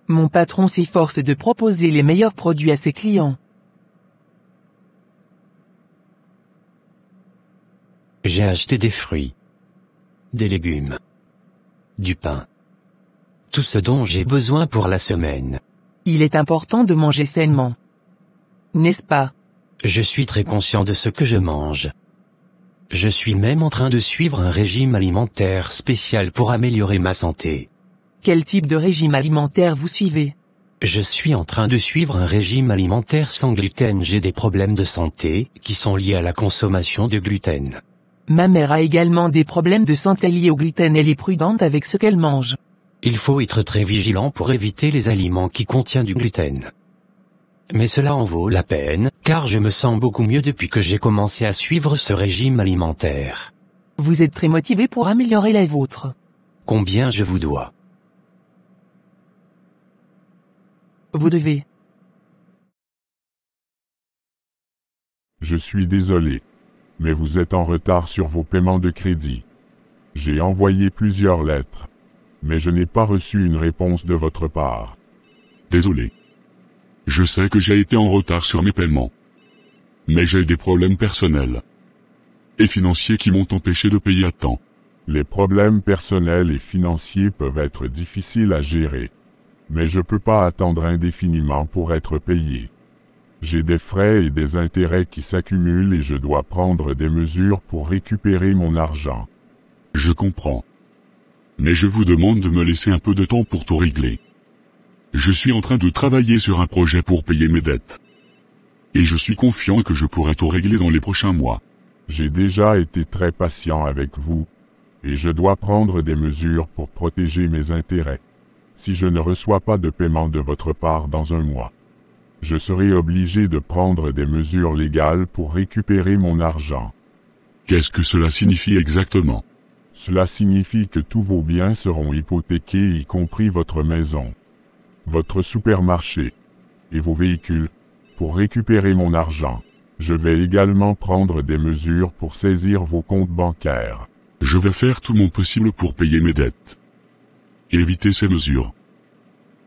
Mon patron s'efforce de proposer les meilleurs produits à ses clients. J'ai acheté des fruits, des légumes, du pain. Tout ce dont j'ai besoin pour la semaine. Il est important de manger sainement. N'est-ce pas? Je suis très conscient de ce que je mange. Je suis même en train de suivre un régime alimentaire spécial pour améliorer ma santé. Quel type de régime alimentaire vous suivez? Je suis en train de suivre un régime alimentaire sans gluten. J'ai des problèmes de santé qui sont liés à la consommation de gluten. Ma mère a également des problèmes de santé liés au gluten. Elle est prudente avec ce qu'elle mange. Il faut être très vigilant pour éviter les aliments qui contiennent du gluten. Mais cela en vaut la peine, car je me sens beaucoup mieux depuis que j'ai commencé à suivre ce régime alimentaire. Vous êtes très motivé pour améliorer la vôtre. Combien je vous dois? Vous devez. Je suis désolé, mais vous êtes en retard sur vos paiements de crédit. J'ai envoyé plusieurs lettres, mais je n'ai pas reçu une réponse de votre part. Désolé. Je sais que j'ai été en retard sur mes paiements. Mais j'ai des problèmes personnels et financiers qui m'ont empêché de payer à temps. Les problèmes personnels et financiers peuvent être difficiles à gérer, mais je peux pas attendre indéfiniment pour être payé. J'ai des frais et des intérêts qui s'accumulent et je dois prendre des mesures pour récupérer mon argent. Je comprends. Mais je vous demande de me laisser un peu de temps pour tout régler. Je suis en train de travailler sur un projet pour payer mes dettes. Et je suis confiant que je pourrai tout régler dans les prochains mois. J'ai déjà été très patient avec vous, et je dois prendre des mesures pour protéger mes intérêts. Si je ne reçois pas de paiement de votre part dans un mois, je serai obligé de prendre des mesures légales pour récupérer mon argent. Qu'est-ce que cela signifie exactement? Cela signifie que tous vos biens seront hypothéqués, y compris votre maison, votre supermarché et vos véhicules, pour récupérer mon argent. Je vais également prendre des mesures pour saisir vos comptes bancaires. Je vais faire tout mon possible pour payer mes dettes. Et éviter ces mesures.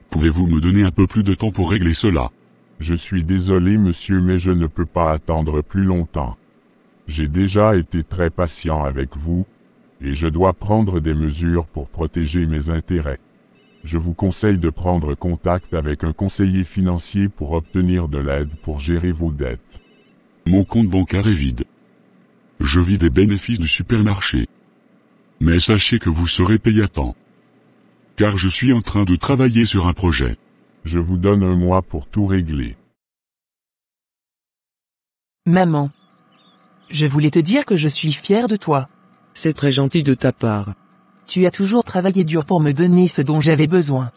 Pouvez-vous me donner un peu plus de temps pour régler cela? Je suis désolé monsieur, mais je ne peux pas attendre plus longtemps. J'ai déjà été très patient avec vous, et je dois prendre des mesures pour protéger mes intérêts. Je vous conseille de prendre contact avec un conseiller financier pour obtenir de l'aide pour gérer vos dettes. Mon compte bancaire est vide. Je vis des bénéfices du supermarché. Mais sachez que vous serez payé à temps. Car je suis en train de travailler sur un projet. Je vous donne un mois pour tout régler. Maman. Je voulais te dire que je suis fier de toi. C'est très gentil de ta part. Tu as toujours travaillé dur pour me donner ce dont j'avais besoin.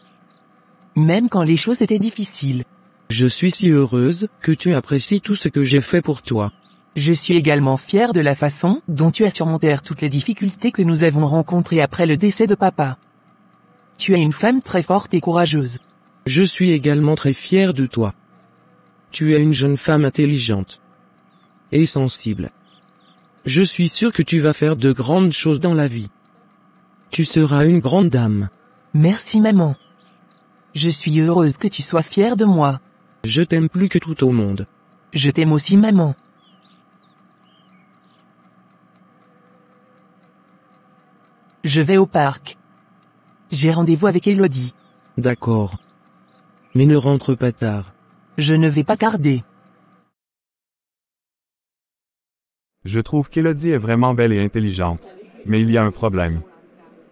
Même quand les choses étaient difficiles. Je suis si heureuse que tu apprécies tout ce que j'ai fait pour toi. Je suis également fière de la façon dont tu as surmonté toutes les difficultés que nous avons rencontrées après le décès de papa. Tu es une femme très forte et courageuse. Je suis également très fier de toi. Tu es une jeune femme intelligente et sensible. Je suis sûr que tu vas faire de grandes choses dans la vie. Tu seras une grande dame. Merci maman. Je suis heureuse que tu sois fière de moi. Je t'aime plus que tout au monde. Je t'aime aussi maman. Je vais au parc. J'ai rendez-vous avec Elodie. D'accord. Mais ne rentre pas tard. Je ne vais pas tarder. Je trouve qu'Elodie est vraiment belle et intelligente. Mais il y a un problème.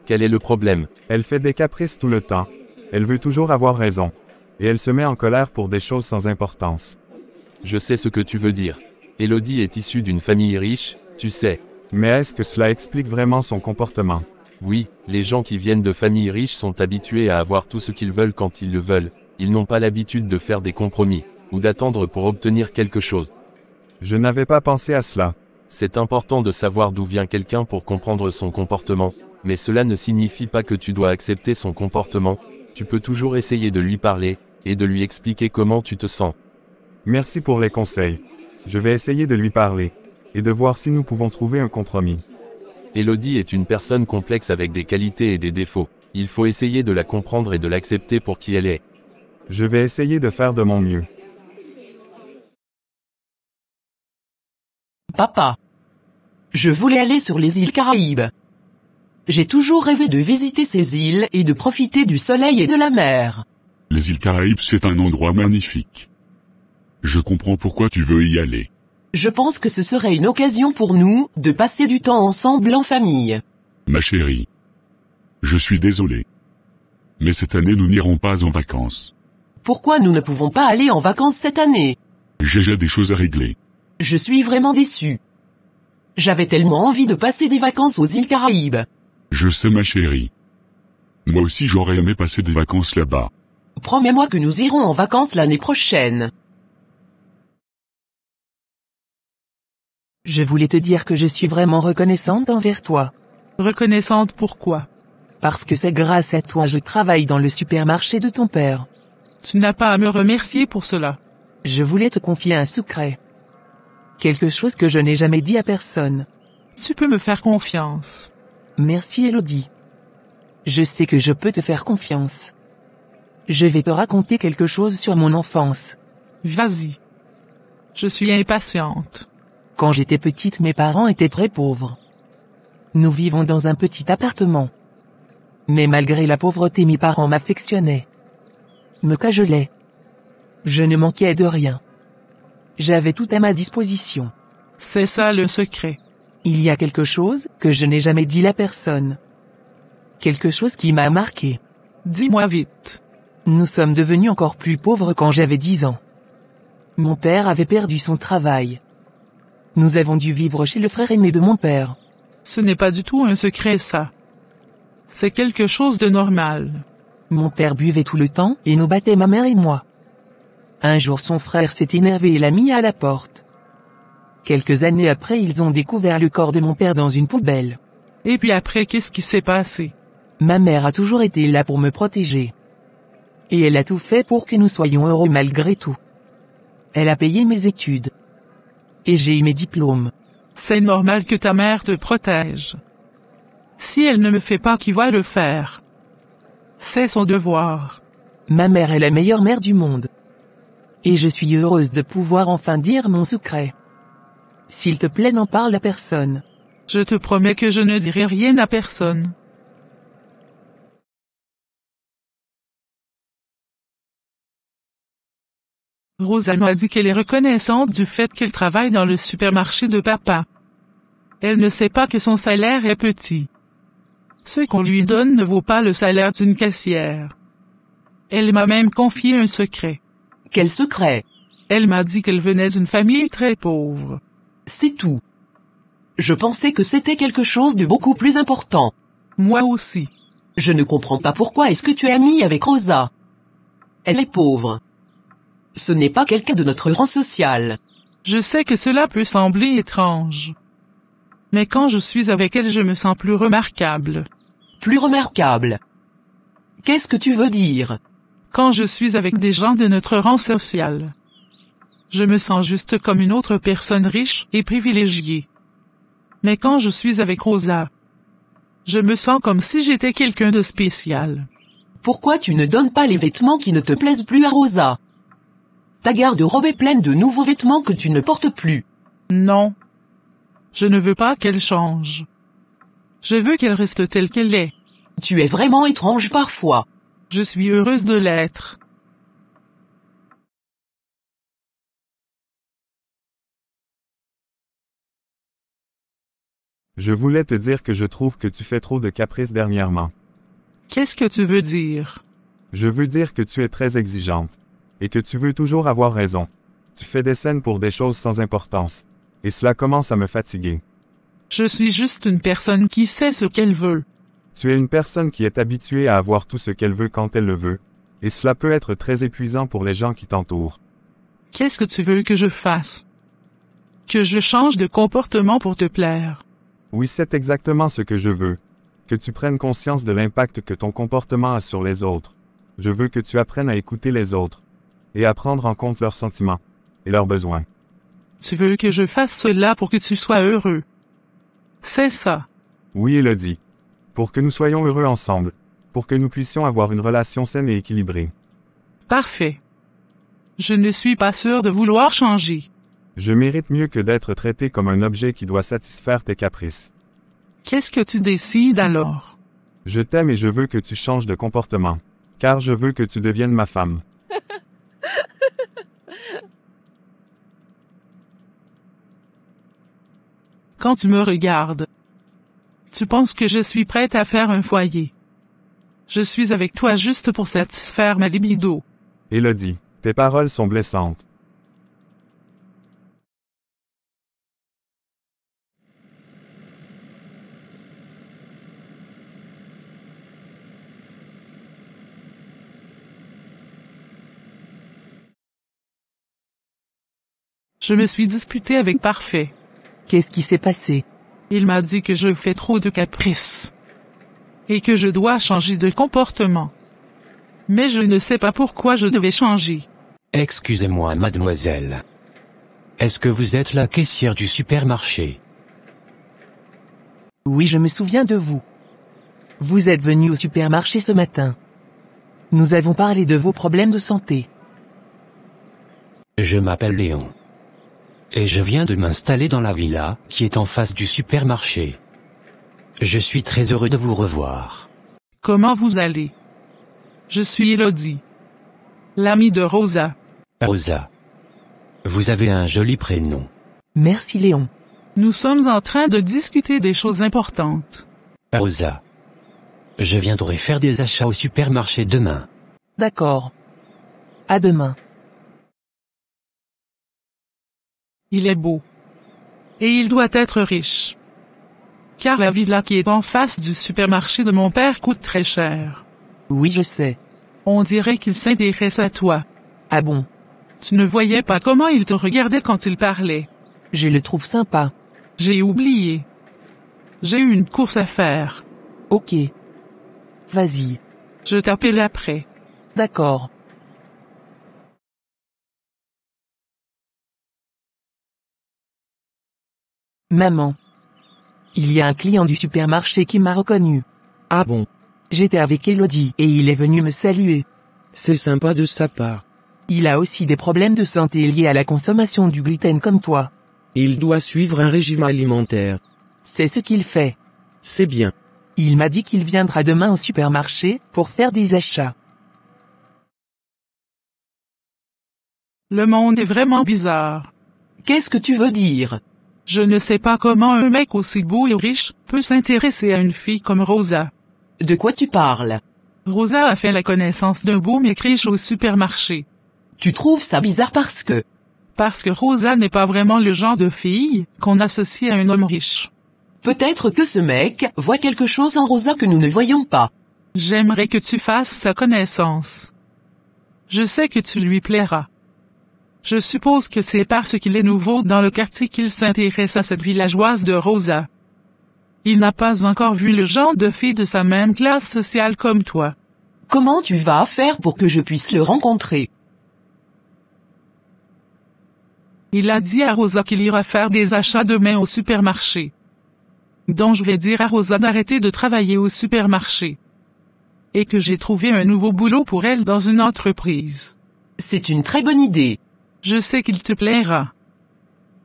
Quel est le problème? Elle fait des caprices tout le temps. Elle veut toujours avoir raison. Et elle se met en colère pour des choses sans importance. Je sais ce que tu veux dire. Elodie est issue d'une famille riche, tu sais. Mais est-ce que cela explique vraiment son comportement? Oui, les gens qui viennent de familles riches sont habitués à avoir tout ce qu'ils veulent quand ils le veulent. Ils n'ont pas l'habitude de faire des compromis, ou d'attendre pour obtenir quelque chose. Je n'avais pas pensé à cela. C'est important de savoir d'où vient quelqu'un pour comprendre son comportement, mais cela ne signifie pas que tu dois accepter son comportement. Tu peux toujours essayer de lui parler, et de lui expliquer comment tu te sens. Merci pour les conseils. Je vais essayer de lui parler, et de voir si nous pouvons trouver un compromis. Elodie est une personne complexe avec des qualités et des défauts. Il faut essayer de la comprendre et de l'accepter pour qui elle est. Je vais essayer de faire de mon mieux. Papa. Je voulais aller sur les îles Caraïbes. J'ai toujours rêvé de visiter ces îles et de profiter du soleil et de la mer. Les îles Caraïbes, c'est un endroit magnifique. Je comprends pourquoi tu veux y aller. Je pense que ce serait une occasion pour nous de passer du temps ensemble en famille. Ma chérie. Je suis désolé. Mais cette année nous n'irons pas en vacances. Pourquoi nous ne pouvons pas aller en vacances cette année? J'ai déjà des choses à régler. Je suis vraiment déçu. J'avais tellement envie de passer des vacances aux îles Caraïbes. Je sais ma chérie. Moi aussi j'aurais aimé passer des vacances là-bas. Promets-moi que nous irons en vacances l'année prochaine. Je voulais te dire que je suis vraiment reconnaissante envers toi. Reconnaissante pourquoi? Parce que c'est grâce à toi je travaille dans le supermarché de ton père. Tu n'as pas à me remercier pour cela. Je voulais te confier un secret. Quelque chose que je n'ai jamais dit à personne. Tu peux me faire confiance. Merci Elodie. Je sais que je peux te faire confiance. Je vais te raconter quelque chose sur mon enfance. Vas-y. Je suis impatiente. Quand j'étais petite, mes parents étaient très pauvres. Nous vivons dans un petit appartement. Mais malgré la pauvreté, mes parents m'affectionnaient. Me cajolaient. Je ne manquais de rien. J'avais tout à ma disposition. C'est ça le secret. Il y a quelque chose que je n'ai jamais dit à personne. Quelque chose qui m'a marqué. Dis-moi vite. Nous sommes devenus encore plus pauvres quand j'avais 10 ans. Mon père avait perdu son travail. Nous avons dû vivre chez le frère aîné de mon père. Ce n'est pas du tout un secret ça. C'est quelque chose de normal. Mon père buvait tout le temps et nous battait ma mère et moi. Un jour son frère s'est énervé et l'a mis à la porte. Quelques années après ils ont découvert le corps de mon père dans une poubelle. Et puis après qu'est-ce qui s'est passé? Ma mère a toujours été là pour me protéger. Et elle a tout fait pour que nous soyons heureux malgré tout. Elle a payé mes études. Et j'ai eu mes diplômes. C'est normal que ta mère te protège. Si elle ne me fait pas, qui va le faire? C'est son devoir. Ma mère est la meilleure mère du monde. Et je suis heureuse de pouvoir enfin dire mon secret. S'il te plaît, n'en parle à personne. Je te promets que je ne dirai rien à personne. Rosa m'a dit qu'elle est reconnaissante du fait qu'elle travaille dans le supermarché de papa. Elle ne sait pas que son salaire est petit. Ce qu'on lui donne ne vaut pas le salaire d'une caissière. Elle m'a même confié un secret. Quel secret? Elle m'a dit qu'elle venait d'une famille très pauvre. C'est tout. Je pensais que c'était quelque chose de beaucoup plus important. Moi aussi. Je ne comprends pas pourquoi est-ce que tu es amie avec Rosa. Elle est pauvre. Ce n'est pas quelqu'un de notre rang social. Je sais que cela peut sembler étrange. Mais quand je suis avec elle, je me sens plus remarquable. Plus remarquable? Qu'est-ce que tu veux dire? Quand je suis avec des gens de notre rang social. Je me sens juste comme une autre personne riche et privilégiée. Mais quand je suis avec Rosa, je me sens comme si j'étais quelqu'un de spécial. Pourquoi tu ne donnes pas les vêtements qui ne te plaisent plus à Rosa? Ta garde-robe est pleine de nouveaux vêtements que tu ne portes plus. Non. Je ne veux pas qu'elle change. Je veux qu'elle reste telle qu'elle est. Tu es vraiment étrange parfois. Je suis heureuse de l'être. Je voulais te dire que je trouve que tu fais trop de caprices dernièrement. Qu'est-ce que tu veux dire? Je veux dire que tu es très exigeante. Et que tu veux toujours avoir raison. Tu fais des scènes pour des choses sans importance. Et cela commence à me fatiguer. Je suis juste une personne qui sait ce qu'elle veut. Tu es une personne qui est habituée à avoir tout ce qu'elle veut quand elle le veut. Et cela peut être très épuisant pour les gens qui t'entourent. Qu'est-ce que tu veux que je fasse? Que je change de comportement pour te plaire? Oui, c'est exactement ce que je veux. Que tu prennes conscience de l'impact que ton comportement a sur les autres. Je veux que tu apprennes à écouter les autres. Et à prendre en compte leurs sentiments. Et leurs besoins. Tu veux que je fasse cela pour que tu sois heureux? C'est ça. Oui, Elodie. Pour que nous soyons heureux ensemble. pour que nous puissions avoir une relation saine et équilibrée. Parfait. Je ne suis pas sûr de vouloir changer. Je mérite mieux que d'être traité comme un objet qui doit satisfaire tes caprices. Qu'est-ce que tu décides alors? Je t'aime et je veux que tu changes de comportement. Car je veux que tu deviennes ma femme. Quand tu me regardes, tu penses que je suis prête à faire un foyer. Je suis avec toi juste pour satisfaire ma libido. Élodie, tes paroles sont blessantes. Je me suis disputée avec Parfait. Qu'est-ce qui s'est passé? Il m'a dit que je fais trop de caprices. Et que je dois changer de comportement. Mais je ne sais pas pourquoi je devais changer. Excusez-moi, mademoiselle. Est-ce que vous êtes la caissière du supermarché? Oui, je me souviens de vous. Vous êtes venu au supermarché ce matin. Nous avons parlé de vos problèmes de santé. Je m'appelle Léon. Et je viens de m'installer dans la villa, qui est en face du supermarché. Je suis très heureux de vous revoir. Comment vous allez? Je suis Élodie. L'amie de Rosa. Rosa. Vous avez un joli prénom. Merci Léon. Nous sommes en train de discuter des choses importantes. Rosa. Je viendrai faire des achats au supermarché demain. D'accord. À demain. Il est beau. Et il doit être riche. Car la villa qui est en face du supermarché de mon père coûte très cher. Oui, je sais. On dirait qu'il s'intéresse à toi. Ah bon? Tu ne voyais pas comment il te regardait quand il parlait. Je le trouve sympa. J'ai oublié. J'ai eu une course à faire. Ok. Vas-y. Je t'appelle après. D'accord. Maman. Il y a un client du supermarché qui m'a reconnu. Ah bon? J'étais avec Élodie et il est venu me saluer. C'est sympa de sa part. Il a aussi des problèmes de santé liés à la consommation du gluten comme toi. Il doit suivre un régime alimentaire. C'est ce qu'il fait. C'est bien. Il m'a dit qu'il viendra demain au supermarché pour faire des achats. Le monde est vraiment bizarre. Qu'est-ce que tu veux dire? Je ne sais pas comment un mec aussi beau et riche peut s'intéresser à une fille comme Rosa. De quoi tu parles? Rosa a fait la connaissance d'un beau mec riche au supermarché. Tu trouves ça bizarre parce que... Parce que Rosa n'est pas vraiment le genre de fille qu'on associe à un homme riche. Peut-être que ce mec voit quelque chose en Rosa que nous ne voyons pas. J'aimerais que tu fasses sa connaissance. Je sais que tu lui plairas. Je suppose que c'est parce qu'il est nouveau dans le quartier qu'il s'intéresse à cette villageoise de Rosa. Il n'a pas encore vu le genre de fille de sa même classe sociale comme toi. Comment tu vas faire pour que je puisse le rencontrer? Il a dit à Rosa qu'il ira faire des achats demain au supermarché. Donc je vais dire à Rosa d'arrêter de travailler au supermarché. Et que j'ai trouvé un nouveau boulot pour elle dans une entreprise. C'est une très bonne idée. Je sais qu'il te plaira.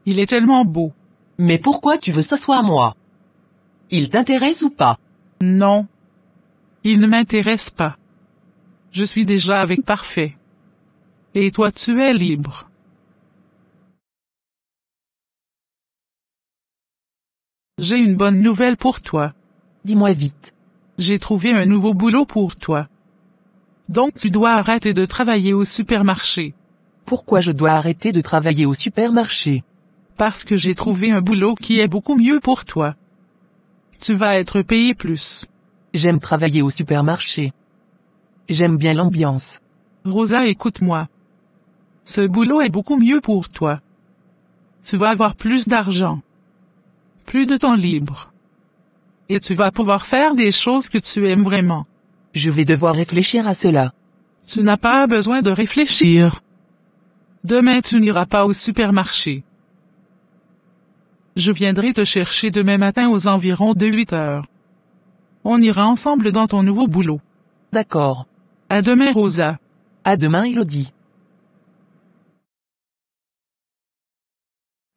Il est tellement beau. Mais pourquoi tu veux s'asseoir à moi? Il t'intéresse ou pas? Non. Il ne m'intéresse pas. Je suis déjà avec Parfait. Et toi tu es libre. J'ai une bonne nouvelle pour toi. Dis-moi vite. J'ai trouvé un nouveau boulot pour toi. Donc tu dois arrêter de travailler au supermarché. Pourquoi je dois arrêter de travailler au supermarché? Parce que j'ai trouvé un boulot qui est beaucoup mieux pour toi. Tu vas être payé plus. J'aime travailler au supermarché. J'aime bien l'ambiance. Rosa, écoute-moi. Ce boulot est beaucoup mieux pour toi. Tu vas avoir plus d'argent. Plus de temps libre. Et tu vas pouvoir faire des choses que tu aimes vraiment. Je vais devoir réfléchir à cela. Tu n'as pas besoin de réfléchir. Demain tu n'iras pas au supermarché. Je viendrai te chercher demain matin aux environs de 8 heures. On ira ensemble dans ton nouveau boulot. D'accord. À demain, Rosa. À demain, Elodie.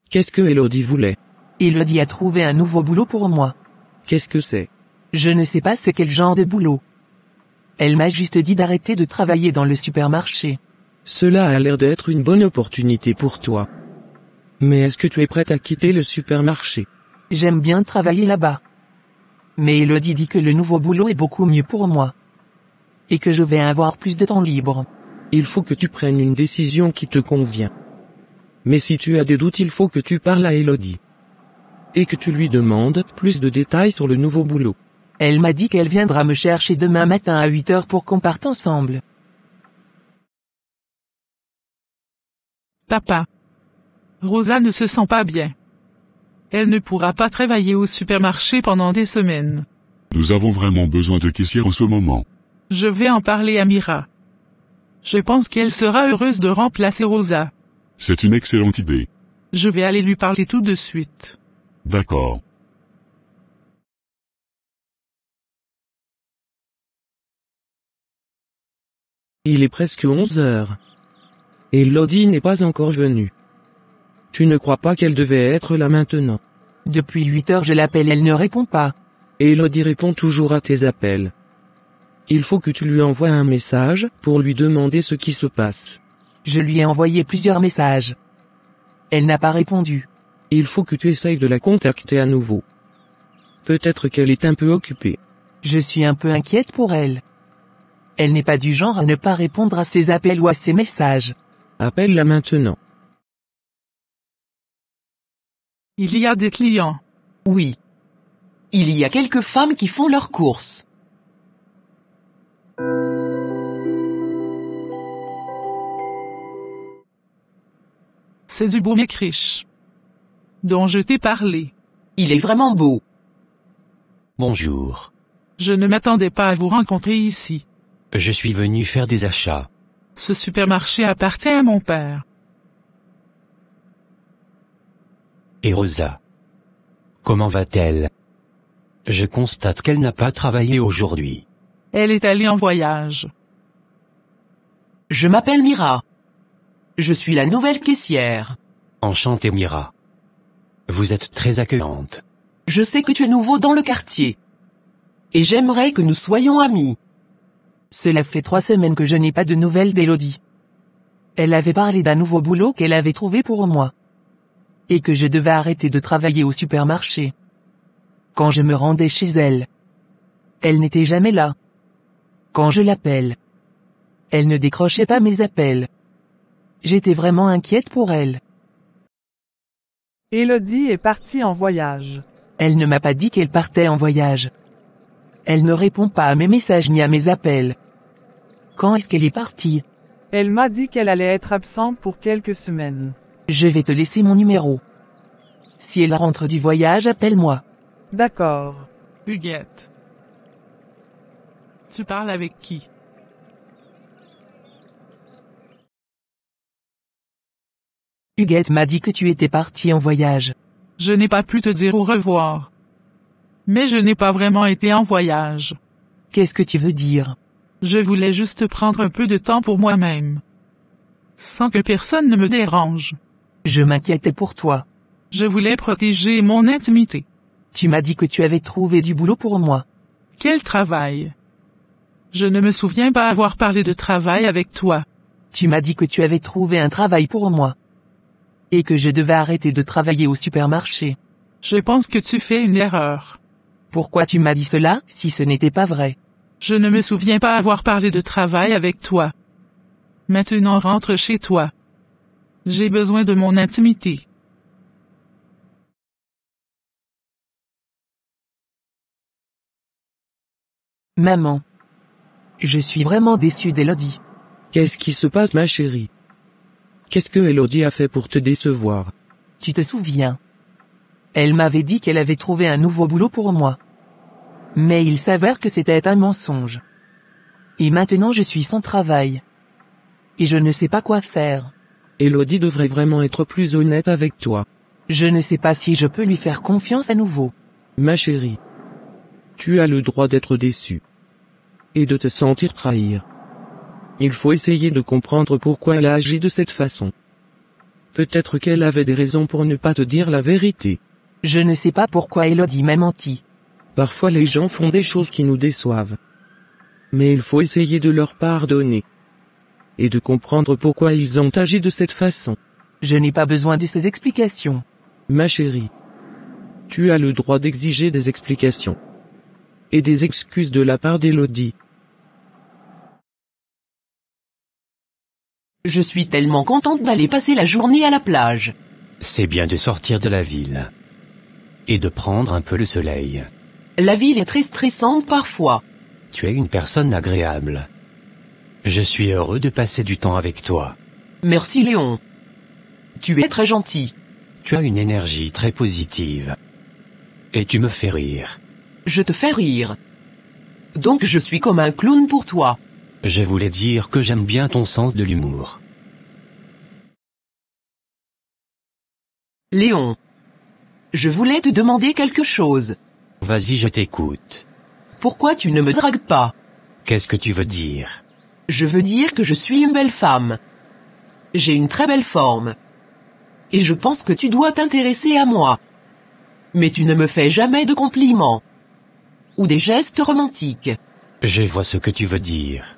Qu'est-ce que Elodie voulait? Elodie a trouvé un nouveau boulot pour moi. Qu'est-ce que c'est? Je ne sais pas c'est quel genre de boulot. Elle m'a juste dit d'arrêter de travailler dans le supermarché. Cela a l'air d'être une bonne opportunité pour toi. Mais est-ce que tu es prête à quitter le supermarché? J'aime bien travailler là-bas. Mais Elodie dit que le nouveau boulot est beaucoup mieux pour moi. Et que je vais avoir plus de temps libre. Il faut que tu prennes une décision qui te convient. Mais si tu as des doutes, il faut que tu parles à Elodie. Et que tu lui demandes plus de détails sur le nouveau boulot. Elle m'a dit qu'elle viendra me chercher demain matin à 8 heures pour qu'on parte ensemble. Papa. Rosa ne se sent pas bien. Elle ne pourra pas travailler au supermarché pendant des semaines. Nous avons vraiment besoin de caissières en ce moment. Je vais en parler à Mira. Je pense qu'elle sera heureuse de remplacer Rosa. C'est une excellente idée. Je vais aller lui parler tout de suite. D'accord. Il est presque 11 heures. Et Elodie n'est pas encore venue. Tu ne crois pas qu'elle devait être là maintenant? Depuis 8 heures je l'appelle, elle ne répond pas. Et Elodie répond toujours à tes appels. Il faut que tu lui envoies un message pour lui demander ce qui se passe. Je lui ai envoyé plusieurs messages. Elle n'a pas répondu. Il faut que tu essayes de la contacter à nouveau. Peut-être qu'elle est un peu occupée. Je suis un peu inquiète pour elle. Elle n'est pas du genre à ne pas répondre à ses appels ou à ses messages. Appelle-la maintenant. Il y a des clients. Oui. Il y a quelques femmes qui font leurs courses. C'est du beau mécriche. Dont je t'ai parlé. Il est vraiment beau. Bonjour. Je ne m'attendais pas à vous rencontrer ici. Je suis venu faire des achats. Ce supermarché appartient à mon père. Et Rosa? Comment va-t-elle? Je constate qu'elle n'a pas travaillé aujourd'hui. Elle est allée en voyage. Je m'appelle Mira. Je suis la nouvelle caissière. Enchantée Mira. Vous êtes très accueillante. Je sais que tu es nouveau dans le quartier. Et j'aimerais que nous soyons amis. Cela fait 3 semaines que je n'ai pas de nouvelles d'Elodie. Elle avait parlé d'un nouveau boulot qu'elle avait trouvé pour moi. Et que je devais arrêter de travailler au supermarché. Quand je me rendais chez elle, elle n'était jamais là. Quand je l'appelle, elle ne décrochait pas mes appels. J'étais vraiment inquiète pour elle. Elodie est partie en voyage. Elle ne m'a pas dit qu'elle partait en voyage. Elle ne répond pas à mes messages ni à mes appels. Quand est-ce qu'elle est partie? Elle m'a dit qu'elle allait être absente pour quelques semaines. Je vais te laisser mon numéro. Si elle rentre du voyage, appelle-moi. D'accord. Huguette. Tu parles avec qui? Huguette m'a dit que tu étais partie en voyage. Je n'ai pas pu te dire au revoir. Mais je n'ai pas vraiment été en voyage. Qu'est-ce que tu veux dire? Je voulais juste prendre un peu de temps pour moi-même. Sans que personne ne me dérange. Je m'inquiétais pour toi. Je voulais protéger mon intimité. Tu m'as dit que tu avais trouvé du boulot pour moi. Quel travail? Je ne me souviens pas avoir parlé de travail avec toi. Tu m'as dit que tu avais trouvé un travail pour moi. Et que je devais arrêter de travailler au supermarché. Je pense que tu fais une erreur. Pourquoi tu m'as dit cela, si ce n'était pas vrai? Je ne me souviens pas avoir parlé de travail avec toi. Maintenant rentre chez toi. J'ai besoin de mon intimité. Maman. Je suis vraiment déçue d'Elodie. Qu'est-ce qui se passe ma chérie? Qu'est-ce que Elodie a fait pour te décevoir? Tu te souviens? Elle m'avait dit qu'elle avait trouvé un nouveau boulot pour moi. Mais il s'avère que c'était un mensonge. Et maintenant je suis sans travail. Et je ne sais pas quoi faire. Elodie devrait vraiment être plus honnête avec toi. Je ne sais pas si je peux lui faire confiance à nouveau. Ma chérie. Tu as le droit d'être déçue. et de te sentir trahir. Il faut essayer de comprendre pourquoi elle a agi de cette façon. Peut-être qu'elle avait des raisons pour ne pas te dire la vérité. Je ne sais pas pourquoi Elodie m'a menti. Parfois les gens font des choses qui nous déçoivent. Mais il faut essayer de leur pardonner. Et de comprendre pourquoi ils ont agi de cette façon. Je n'ai pas besoin de ces explications. Ma chérie. Tu as le droit d'exiger des explications. Et des excuses de la part d'Elodie. Je suis tellement contente d'aller passer la journée à la plage. C'est bien de sortir de la ville. Et de prendre un peu le soleil. La ville est très stressante parfois. Tu es une personne agréable. Je suis heureux de passer du temps avec toi. Merci Léon. Tu es très gentil. Tu as une énergie très positive. Et tu me fais rire. Je te fais rire. Donc je suis comme un clown pour toi. Je voulais dire que j'aime bien ton sens de l'humour. Léon. Je voulais te demander quelque chose. Vas-y, je t'écoute. Pourquoi tu ne me dragues pas? Qu'est-ce que tu veux dire? Je veux dire que je suis une belle femme. J'ai une très belle forme. Et je pense que tu dois t'intéresser à moi. Mais tu ne me fais jamais de compliments. Ou des gestes romantiques. Je vois ce que tu veux dire.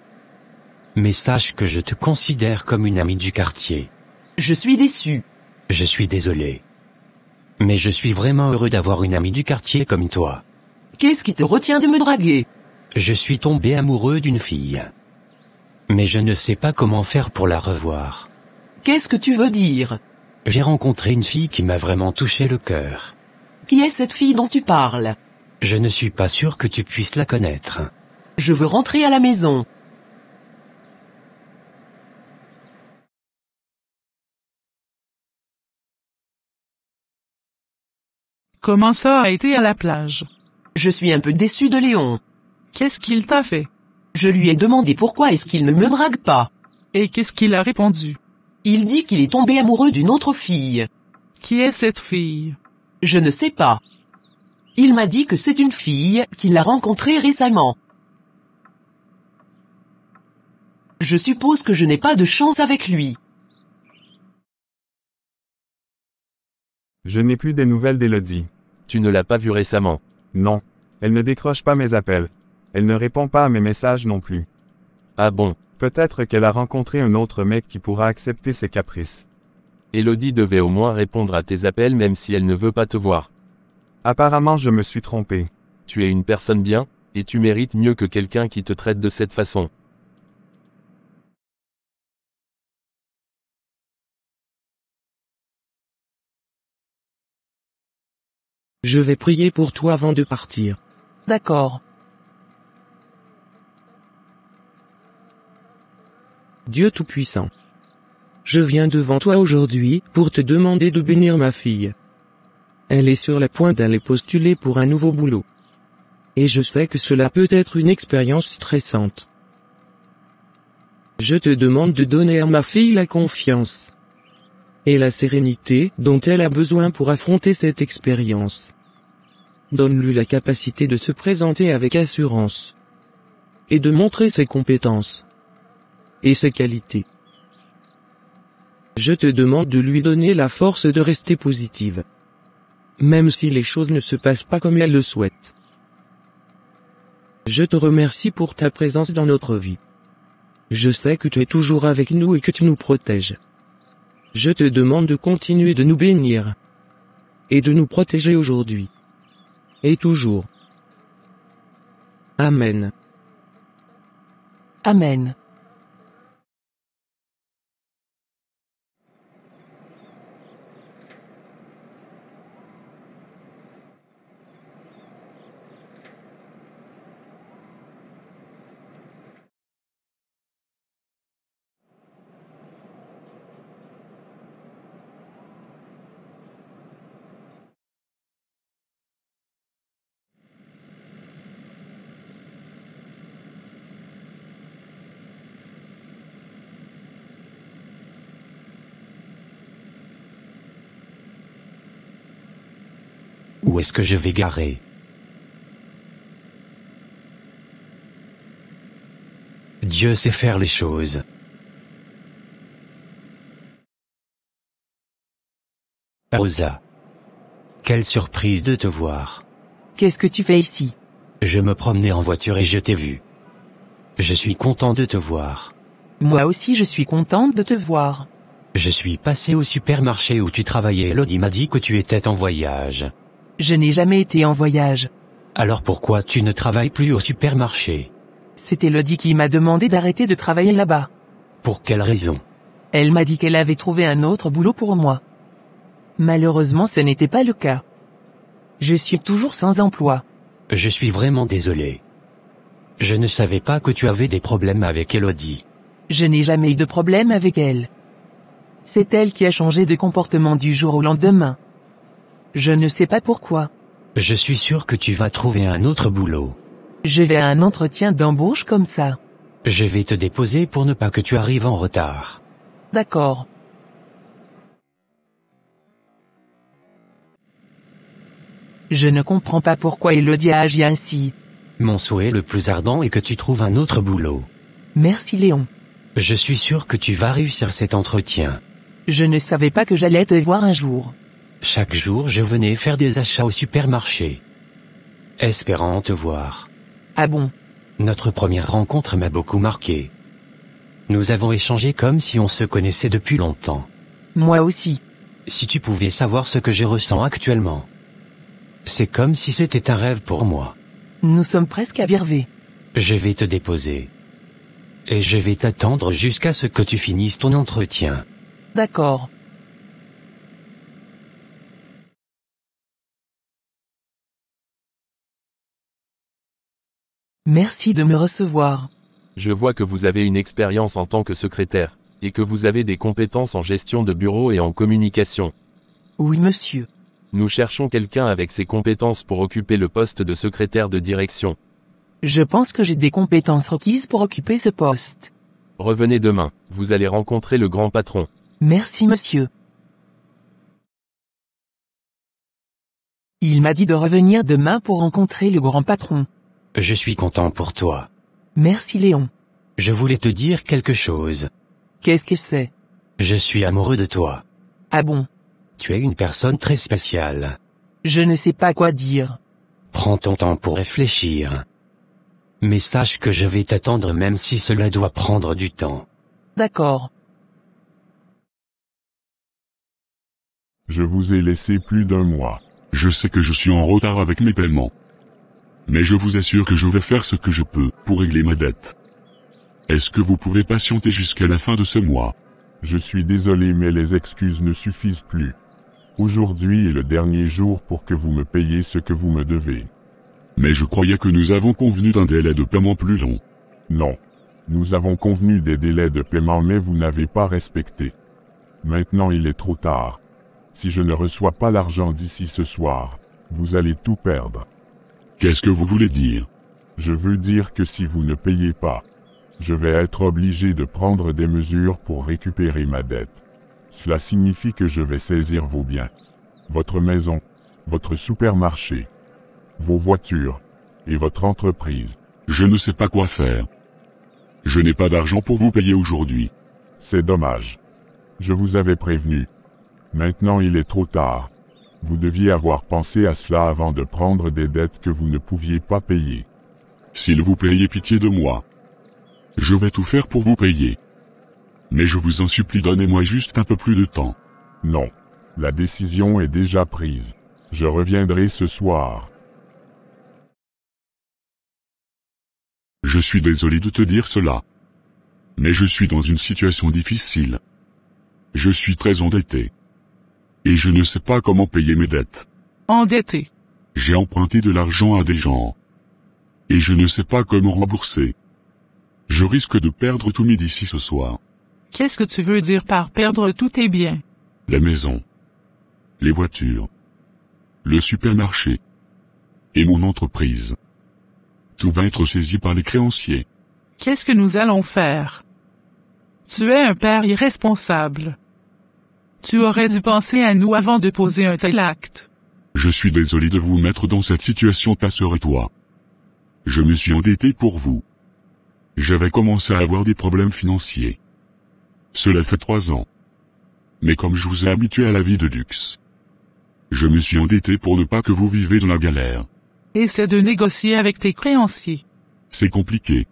Mais sache que je te considère comme une amie du quartier. Je suis déçu. Je suis désolé. Mais je suis vraiment heureux d'avoir une amie du quartier comme toi. Qu'est-ce qui te retient de me draguer? Je suis tombé amoureux d'une fille. Mais je ne sais pas comment faire pour la revoir. Qu'est-ce que tu veux dire? J'ai rencontré une fille qui m'a vraiment touché le cœur. Qui est cette fille dont tu parles? Je ne suis pas sûr que tu puisses la connaître. Je veux rentrer à la maison. Comment ça a été à la plage? Je suis un peu déçu de Léon. Qu'est-ce qu'il t'a fait? Je lui ai demandé pourquoi est-ce qu'il ne me drague pas. Et qu'est-ce qu'il a répondu? Il dit qu'il est tombé amoureux d'une autre fille. Qui est cette fille? Je ne sais pas. Il m'a dit que c'est une fille qu'il a rencontrée récemment. Je suppose que je n'ai pas de chance avec lui. Je n'ai plus des nouvelles d'Elodie. Tu ne l'as pas vue récemment. Non. Elle ne décroche pas mes appels. Elle ne répond pas à mes messages non plus. Ah bon? Peut-être qu'elle a rencontré un autre mec qui pourra accepter ses caprices. Elodie devait au moins répondre à tes appels même si elle ne veut pas te voir. Apparemment je me suis trompé. Tu es une personne bien, et tu mérites mieux que quelqu'un qui te traite de cette façon. Je vais prier pour toi avant de partir. D'accord. Dieu Tout-Puissant. Je viens devant toi aujourd'hui pour te demander de bénir ma fille. Elle est sur le point d'aller postuler pour un nouveau boulot. Et je sais que cela peut être une expérience stressante. Je te demande de donner à ma fille la confiance et la sérénité dont elle a besoin pour affronter cette expérience. Donne-lui la capacité de se présenter avec assurance et de montrer ses compétences et ses qualités. Je te demande de lui donner la force de rester positive, même si les choses ne se passent pas comme elle le souhaite. Je te remercie pour ta présence dans notre vie. Je sais que tu es toujours avec nous et que tu nous protèges. Je te demande de continuer de nous bénir et de nous protéger aujourd'hui et toujours. Amen. Amen. Où est-ce que je vais garer? Dieu sait faire les choses. Rosa. Quelle surprise de te voir. Qu'est-ce que tu fais ici? Je me promenais en voiture et je t'ai vu. Je suis content de te voir. Moi aussi je suis contente de te voir. Je suis passé au supermarché où tu travaillais. Elodie m'a dit que tu étais en voyage. Je n'ai jamais été en voyage. Alors pourquoi tu ne travailles plus au supermarché? C'est Elodie qui m'a demandé d'arrêter de travailler là-bas. Pour quelle raison? Elle m'a dit qu'elle avait trouvé un autre boulot pour moi. Malheureusement ce n'était pas le cas. Je suis toujours sans emploi. Je suis vraiment désolé. Je ne savais pas que tu avais des problèmes avec Elodie. Je n'ai jamais eu de problème avec elle. C'est elle qui a changé de comportement du jour au lendemain. Je ne sais pas pourquoi. Je suis sûr que tu vas trouver un autre boulot. Je vais à un entretien d'embauche comme ça. Je vais te déposer pour ne pas que tu arrives en retard. D'accord. Je ne comprends pas pourquoi Elodie a agi ainsi. Mon souhait le plus ardent est que tu trouves un autre boulot. Merci Léon. Je suis sûr que tu vas réussir cet entretien. Je ne savais pas que j'allais te voir un jour. Chaque jour je venais faire des achats au supermarché, espérant te voir. Ah bon? Notre première rencontre m'a beaucoup marqué. Nous avons échangé comme si on se connaissait depuis longtemps. Moi aussi. Si tu pouvais savoir ce que je ressens actuellement. C'est comme si c'était un rêve pour moi. Nous sommes presque à Virvé. Je vais te déposer. Et je vais t'attendre jusqu'à ce que tu finisses ton entretien. D'accord. Merci de me recevoir. Je vois que vous avez une expérience en tant que secrétaire, et que vous avez des compétences en gestion de bureau et en communication. Oui monsieur. Nous cherchons quelqu'un avec ces compétences pour occuper le poste de secrétaire de direction. Je pense que j'ai des compétences requises pour occuper ce poste. Revenez demain, vous allez rencontrer le grand patron. Merci monsieur. Il m'a dit de revenir demain pour rencontrer le grand patron. Je suis content pour toi. Merci Léon. Je voulais te dire quelque chose. Qu'est-ce que c'est? Je suis amoureux de toi. Ah bon? Tu es une personne très spéciale. Je ne sais pas quoi dire. Prends ton temps pour réfléchir. Mais sache que je vais t'attendre même si cela doit prendre du temps. D'accord. Je vous ai laissé plus d'1 mois. Je sais que je suis en retard avec mes paiements. Mais je vous assure que je vais faire ce que je peux pour régler ma dette. Est-ce que vous pouvez patienter jusqu'à la fin de ce mois? Je suis désolé mais les excuses ne suffisent plus. Aujourd'hui est le dernier jour pour que vous me payiez ce que vous me devez. Mais je croyais que nous avons convenu d'un délai de paiement plus long. Non. Nous avons convenu des délais de paiement mais vous n'avez pas respecté. Maintenant il est trop tard. Si je ne reçois pas l'argent d'ici ce soir, vous allez tout perdre. Qu'est-ce que vous voulez dire? Je veux dire que si vous ne payez pas, je vais être obligé de prendre des mesures pour récupérer ma dette. Cela signifie que je vais saisir vos biens, votre maison, votre supermarché, vos voitures et votre entreprise. Je ne sais pas quoi faire. Je n'ai pas d'argent pour vous payer aujourd'hui. C'est dommage. Je vous avais prévenu. Maintenant il est trop tard. Vous deviez avoir pensé à cela avant de prendre des dettes que vous ne pouviez pas payer. S'il vous plaît, ayez pitié de moi. Je vais tout faire pour vous payer. Mais je vous en supplie, donnez-moi juste un peu plus de temps. Non. La décision est déjà prise. Je reviendrai ce soir. Je suis désolé de te dire cela. Mais je suis dans une situation difficile. Je suis très endetté. Et je ne sais pas comment payer mes dettes. Endetté. J'ai emprunté de l'argent à des gens. Et je ne sais pas comment rembourser. Je risque de perdre tout mes d'ici ce soir. Qu'est-ce que tu veux dire par perdre tous tes biens? La maison. Les voitures. Le supermarché. Et mon entreprise. Tout va être saisi par les créanciers. Qu'est-ce que nous allons faire? Tu es un père irresponsable. Tu aurais dû penser à nous avant de poser un tel acte. Je suis désolé de vous mettre dans cette situation, ta sœur et toi. Je me suis endetté pour vous. J'avais commencé à avoir des problèmes financiers. Cela fait 3 ans. Mais comme je vous ai habitué à la vie de luxe, je me suis endetté pour ne pas que vous viviez dans la galère. Essaie de négocier avec tes créanciers. C'est compliqué.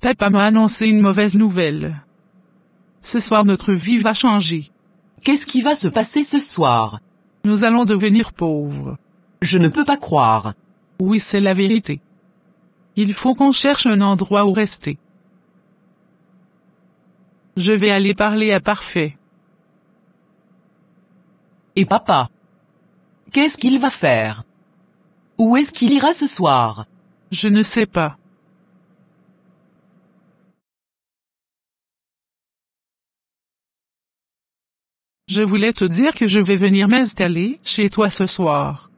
Papa m'a annoncé une mauvaise nouvelle. Ce soir notre vie va changer. Qu'est-ce qui va se passer ce soir? Nous allons devenir pauvres. Je ne peux pas croire. Oui, c'est la vérité. Il faut qu'on cherche un endroit où rester. Je vais aller parler à Parfait. Et papa? Qu'est-ce qu'il va faire? Où est-ce qu'il ira ce soir? Je ne sais pas. Je voulais te dire que je vais venir m'installer chez toi ce soir.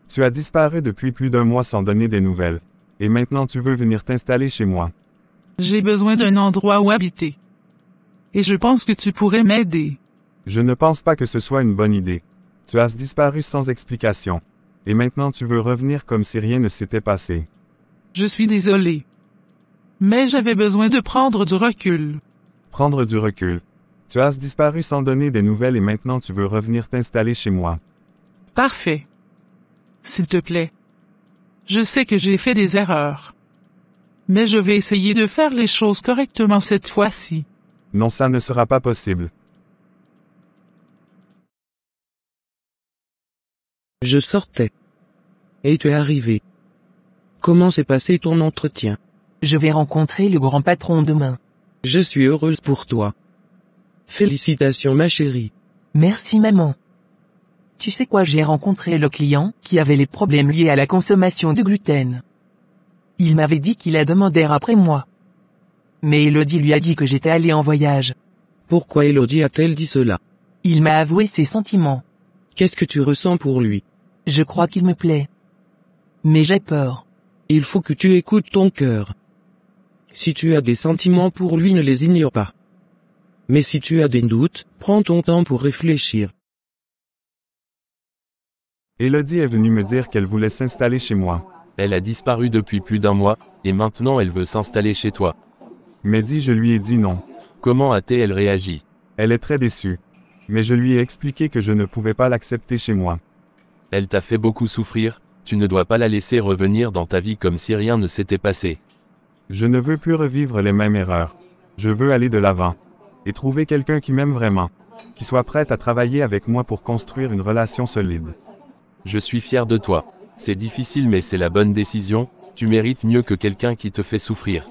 Tu as disparu depuis plus d'1 mois sans donner des nouvelles. Et maintenant tu veux venir t'installer chez moi. J'ai besoin d'un endroit où habiter. Et je pense que tu pourrais m'aider. Je ne pense pas que ce soit une bonne idée. Tu as disparu sans explication. Et maintenant tu veux revenir comme si rien ne s'était passé. Je suis désolé. Mais j'avais besoin de prendre du recul. Prendre du recul. Tu as disparu sans donner des nouvelles et maintenant tu veux revenir t'installer chez moi. Parfait. S'il te plaît. Je sais que j'ai fait des erreurs. Mais je vais essayer de faire les choses correctement cette fois-ci. Non, ça ne sera pas possible. Je sortais. Et tu es arrivé. Comment s'est passé ton entretien? Je vais rencontrer le grand patron demain. Je suis heureuse pour toi. Félicitations ma chérie. Merci maman. Tu sais quoi, j'ai rencontré le client qui avait les problèmes liés à la consommation de gluten. Il m'avait dit qu'il a demandé après moi. Mais Elodie lui a dit que j'étais allé en voyage. Pourquoi Elodie a-t-elle dit cela? Il m'a avoué ses sentiments. Qu'est-ce que tu ressens pour lui? Je crois qu'il me plaît. Mais j'ai peur. Il faut que tu écoutes ton cœur. Si tu as des sentiments pour lui, ne les ignore pas. Mais si tu as des doutes, prends ton temps pour réfléchir. Elodie est venue me dire qu'elle voulait s'installer chez moi. Elle a disparu depuis plus d'1 mois, et maintenant elle veut s'installer chez toi. Mais je lui ai dit non. Comment a-t-elle réagi? Elle est très déçue. Mais je lui ai expliqué que je ne pouvais pas l'accepter chez moi. Elle t'a fait beaucoup souffrir, tu ne dois pas la laisser revenir dans ta vie comme si rien ne s'était passé. Je ne veux plus revivre les mêmes erreurs. Je veux aller de l'avant. Et trouver quelqu'un qui m'aime vraiment. Qui soit prêt à travailler avec moi pour construire une relation solide. Je suis fier de toi. C'est difficile mais c'est la bonne décision, tu mérites mieux que quelqu'un qui te fait souffrir.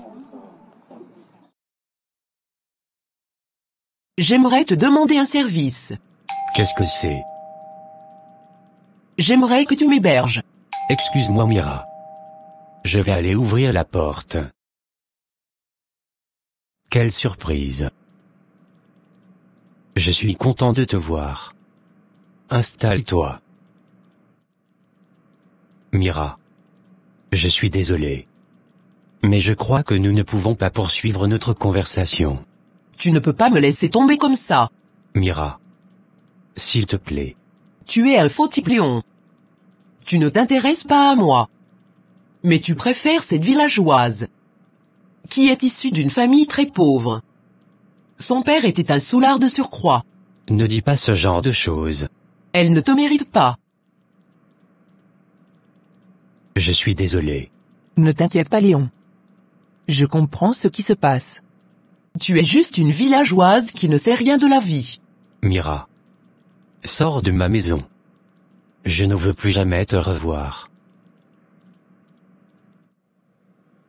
J'aimerais te demander un service. Qu'est-ce que c'est? J'aimerais que tu m'héberges. Excuse-moi Mira. Je vais aller ouvrir la porte. Quelle surprise. Je suis content de te voir. Installe-toi. Mira. Je suis désolé. Mais je crois que nous ne pouvons pas poursuivre notre conversation. Tu ne peux pas me laisser tomber comme ça. Mira. S'il te plaît. Tu es un faux type Léon. Tu ne t'intéresses pas à moi. Mais tu préfères cette villageoise. Qui est issue d'une famille très pauvre. Son père était un soulard de surcroît. Ne dis pas ce genre de choses. Elle ne te mérite pas. Je suis désolé. Ne t'inquiète pas Léon. Je comprends ce qui se passe. Tu es juste une villageoise qui ne sait rien de la vie. Mira. Sors de ma maison. Je ne veux plus jamais te revoir.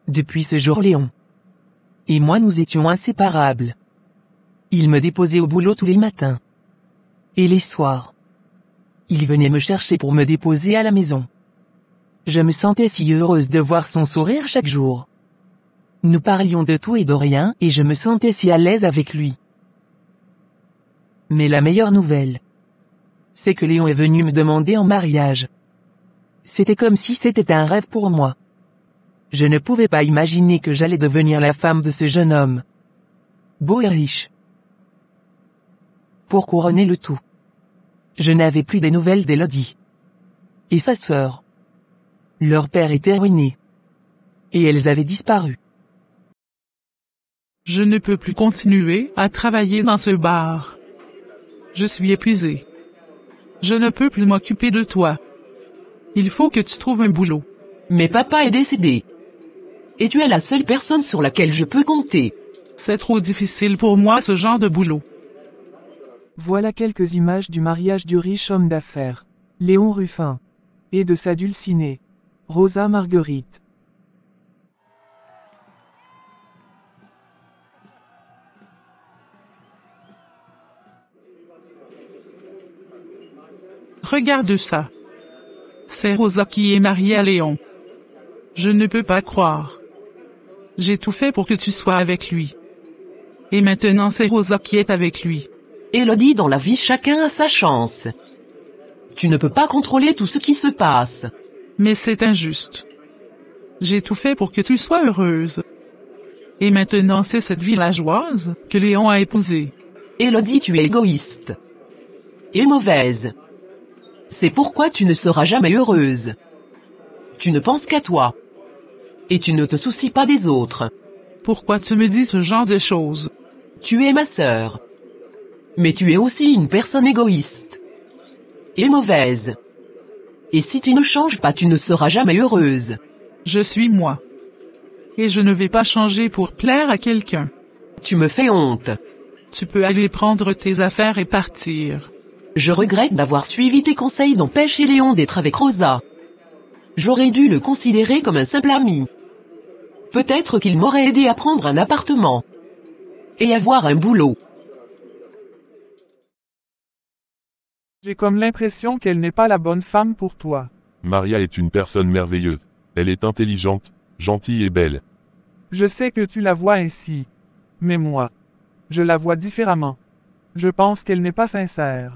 Depuis ce jour Léon et moi nous étions inséparables. Il me déposait au boulot tous les matins. Et les soirs. Il venait me chercher pour me déposer à la maison. Je me sentais si heureuse de voir son sourire chaque jour. Nous parlions de tout et de rien et je me sentais si à l'aise avec lui. Mais la meilleure nouvelle, c'est que Léon est venu me demander en mariage. C'était comme si c'était un rêve pour moi. Je ne pouvais pas imaginer que j'allais devenir la femme de ce jeune homme. Beau et riche. Pour couronner le tout, je n'avais plus des nouvelles d'Elodie. et sa sœur. Leur père était ruiné. Et elles avaient disparu. Je ne peux plus continuer à travailler dans ce bar. Je suis épuisé. Je ne peux plus m'occuper de toi. Il faut que tu trouves un boulot. Mais papa est décédé. Et tu es la seule personne sur laquelle je peux compter. C'est trop difficile pour moi ce genre de boulot. Voilà quelques images du mariage du riche homme d'affaires, Léon Ruffin, et de sa dulcinée, Rosa Marguerite. Regarde ça. C'est Rosa qui est mariée à Léon. Je ne peux pas croire. J'ai tout fait pour que tu sois avec lui. Et maintenant c'est Rosa qui est avec lui. Élodie, dans la vie chacun a sa chance. Tu ne peux pas contrôler tout ce qui se passe. Mais c'est injuste. J'ai tout fait pour que tu sois heureuse. Et maintenant c'est cette villageoise que Léon a épousée. Élodie, tu es égoïste. Et mauvaise. C'est pourquoi tu ne seras jamais heureuse. Tu ne penses qu'à toi. Et tu ne te soucies pas des autres. Pourquoi tu me dis ce genre de choses? Tu es ma sœur. Mais tu es aussi une personne égoïste. Et mauvaise. Et si tu ne changes pas, tu ne seras jamais heureuse. Je suis moi. Et je ne vais pas changer pour plaire à quelqu'un. Tu me fais honte. Tu peux aller prendre tes affaires et partir. Je regrette d'avoir suivi tes conseils d'empêcher Léon d'être avec Rosa. J'aurais dû le considérer comme un simple ami. Peut-être qu'il m'aurait aidé à prendre un appartement. Et avoir un boulot. J'ai comme l'impression qu'elle n'est pas la bonne femme pour toi. Maria est une personne merveilleuse. Elle est intelligente, gentille et belle. Je sais que tu la vois ainsi. Mais moi, je la vois différemment. Je pense qu'elle n'est pas sincère.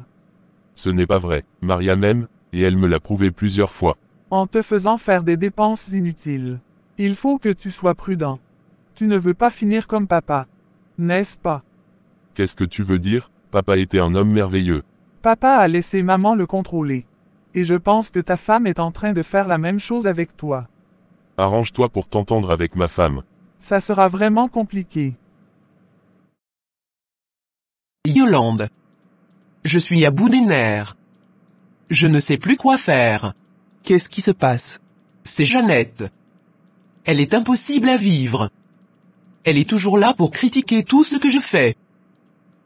Ce n'est pas vrai. Maria m'aime, et elle me l'a prouvé plusieurs fois. En te faisant faire des dépenses inutiles. Il faut que tu sois prudent. Tu ne veux pas finir comme papa. N'est-ce pas? Qu'est-ce que tu veux dire? Papa était un homme merveilleux. Papa a laissé maman le contrôler. Et je pense que ta femme est en train de faire la même chose avec toi. Arrange-toi pour t'entendre avec ma femme. Ça sera vraiment compliqué. Yolande. Je suis à bout des nerfs. Je ne sais plus quoi faire. Qu'est-ce qui se passe? C'est Jeannette. Elle est impossible à vivre. Elle est toujours là pour critiquer tout ce que je fais.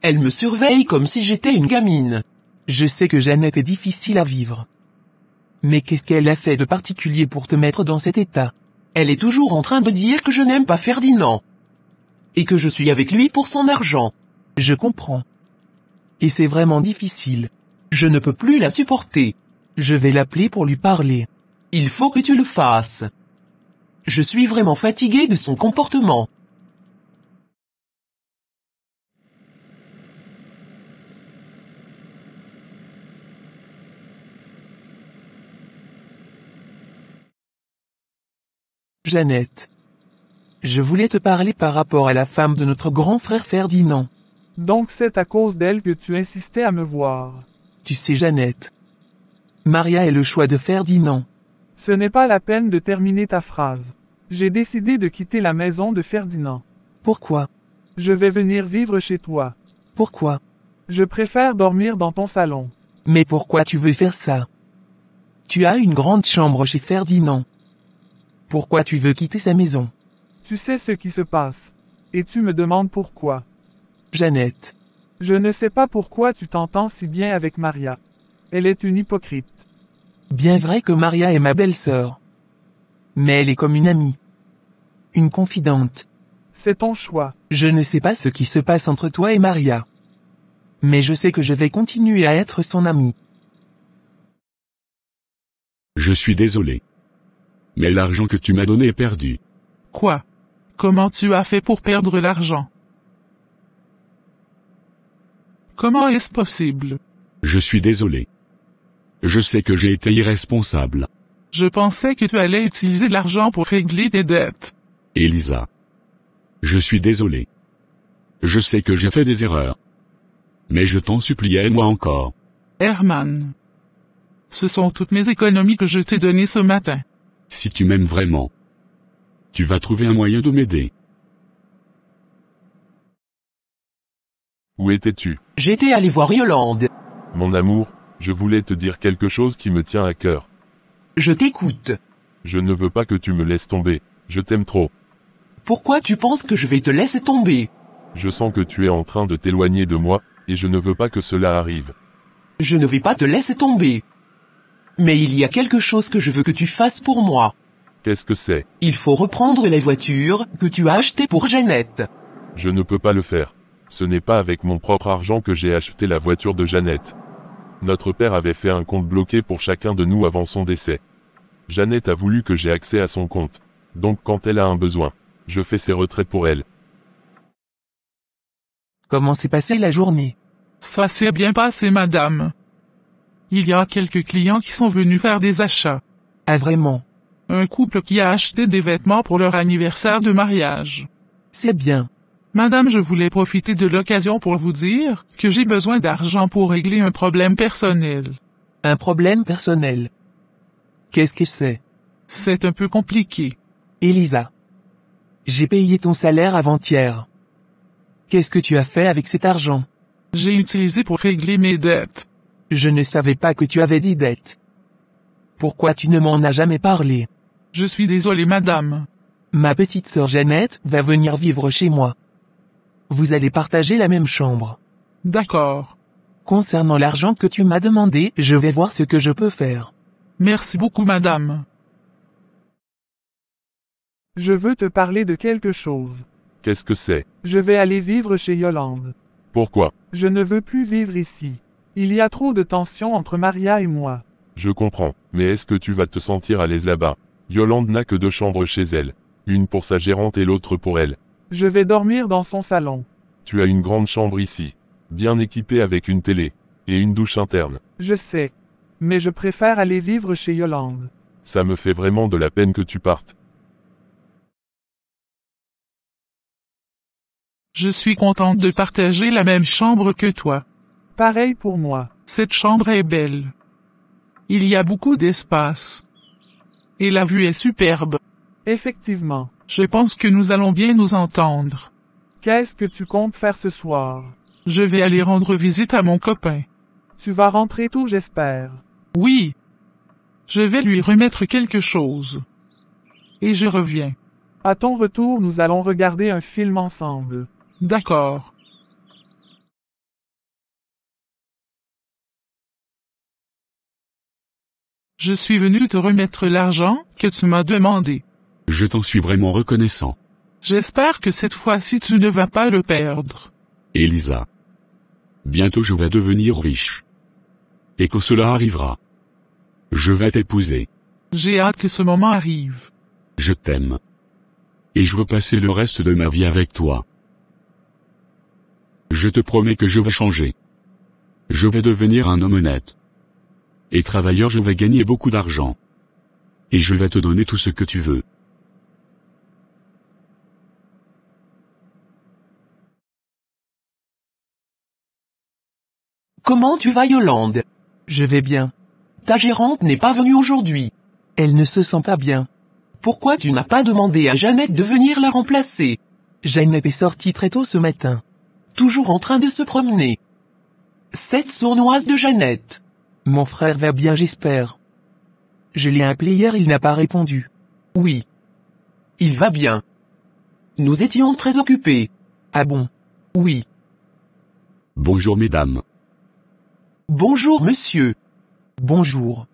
Elle me surveille comme si j'étais une gamine. Je sais que Jeannette est difficile à vivre. Mais qu'est-ce qu'elle a fait de particulier pour te mettre dans cet état? Elle est toujours en train de dire que je n'aime pas Ferdinand. Et que je suis avec lui pour son argent. Je comprends. Et c'est vraiment difficile. Je ne peux plus la supporter. Je vais l'appeler pour lui parler. Il faut que tu le fasses. Je suis vraiment fatigué de son comportement. Jeannette. Je voulais te parler par rapport à la femme de notre grand frère Ferdinand. Donc c'est à cause d'elle que tu insistais à me voir. Tu sais Jeannette. Maria est le choix de Ferdinand. Ce n'est pas la peine de terminer ta phrase. J'ai décidé de quitter la maison de Ferdinand. Pourquoi? Je vais venir vivre chez toi. Pourquoi? Je préfère dormir dans ton salon. Mais pourquoi tu veux faire ça? Tu as une grande chambre chez Ferdinand. Pourquoi tu veux quitter sa maison? Tu sais ce qui se passe. Et tu me demandes pourquoi. Jeannette. Je ne sais pas pourquoi tu t'entends si bien avec Maria. Elle est une hypocrite. Bien vrai que Maria est ma belle-sœur. Mais elle est comme une amie. Une confidente. C'est ton choix. Je ne sais pas ce qui se passe entre toi et Maria. Mais je sais que je vais continuer à être son amie. Je suis désolé. Mais l'argent que tu m'as donné est perdu. Quoi? Comment tu as fait pour perdre l'argent? Comment est-ce possible? Je suis désolé. Je sais que j'ai été irresponsable. Je pensais que tu allais utiliser l'argent pour régler tes dettes. Elisa. Je suis désolé. Je sais que j'ai fait des erreurs. Mais je t'en supplie, aide-moi encore. Herman. Ce sont toutes mes économies que je t'ai données ce matin. Si tu m'aimes vraiment, tu vas trouver un moyen de m'aider. Où étais-tu? J'étais allé voir Yolande. Mon amour, je voulais te dire quelque chose qui me tient à cœur. Je t'écoute. Je ne veux pas que tu me laisses tomber. Je t'aime trop. Pourquoi tu penses que je vais te laisser tomber? Je sens que tu es en train de t'éloigner de moi, et je ne veux pas que cela arrive. Je ne vais pas te laisser tomber. Mais il y a quelque chose que je veux que tu fasses pour moi. Qu'est-ce que c'est? Il faut reprendre les voitures que tu as achetées pour Jeannette. Je ne peux pas le faire. Ce n'est pas avec mon propre argent que j'ai acheté la voiture de Jeannette. Notre père avait fait un compte bloqué pour chacun de nous avant son décès. Jeannette a voulu que j'ai accès à son compte. Donc quand elle a un besoin, je fais ses retraits pour elle. Comment s'est passée la journée? Ça s'est bien passé, madame. Il y a quelques clients qui sont venus faire des achats. Ah vraiment? Un couple qui a acheté des vêtements pour leur anniversaire de mariage. C'est bien. Madame, je voulais profiter de l'occasion pour vous dire que j'ai besoin d'argent pour régler un problème personnel. Un problème personnel. Qu'est-ce que c'est? C'est un peu compliqué. Elisa. J'ai payé ton salaire avant-hier. Qu'est-ce que tu as fait avec cet argent? J'ai utilisé pour régler mes dettes. Je ne savais pas que tu avais des dettes. Pourquoi tu ne m'en as jamais parlé? Je suis désolé, madame. Ma petite sœur Jeannette va venir vivre chez moi. Vous allez partager la même chambre. D'accord. Concernant l'argent que tu m'as demandé, je vais voir ce que je peux faire. Merci beaucoup, madame. Je veux te parler de quelque chose. Qu'est-ce que c'est? Je vais aller vivre chez Yolande. Pourquoi? Je ne veux plus vivre ici. Il y a trop de tension entre Maria et moi. Je comprends, mais est-ce que tu vas te sentir à l'aise là-bas? Yolande n'a que 2 chambres chez elle. Une pour sa gérante et l'autre pour elle. Je vais dormir dans son salon. Tu as une grande chambre ici. Bien équipée avec une télé. Et une douche interne. Je sais. Mais je préfère aller vivre chez Yolande. Ça me fait vraiment de la peine que tu partes. Je suis contente de partager la même chambre que toi. Pareil pour moi. Cette chambre est belle. Il y a beaucoup d'espace. Et la vue est superbe. Effectivement. Je pense que nous allons bien nous entendre. Qu'est-ce que tu comptes faire ce soir? Je vais aller rendre visite à mon copain. Tu vas rentrer tôt, j'espère. Oui. Je vais lui remettre quelque chose. Et je reviens. À ton retour, nous allons regarder un film ensemble. D'accord. Je suis venu te remettre l'argent que tu m'as demandé. Je t'en suis vraiment reconnaissant. J'espère que cette fois-ci tu ne vas pas le perdre. Elisa. Bientôt je vais devenir riche. Et quand cela arrivera, je vais t'épouser. J'ai hâte que ce moment arrive. Je t'aime. Et je veux passer le reste de ma vie avec toi. Je te promets que je vais changer. Je vais devenir un homme honnête. Et travailleur, je vais gagner beaucoup d'argent. Et je vais te donner tout ce que tu veux. Comment tu vas, Yolande? Je vais bien. Ta gérante n'est pas venue aujourd'hui. Elle ne se sent pas bien. Pourquoi tu n'as pas demandé à Jeannette de venir la remplacer? Jeannette est sortie très tôt ce matin. Toujours en train de se promener. Cette sournoise de Jeannette. Mon frère va bien, j'espère. Je l'ai appelé hier, il n'a pas répondu. Oui. Il va bien. Nous étions très occupés. Ah bon? Oui. Bonjour mesdames. Bonjour monsieur. Bonjour.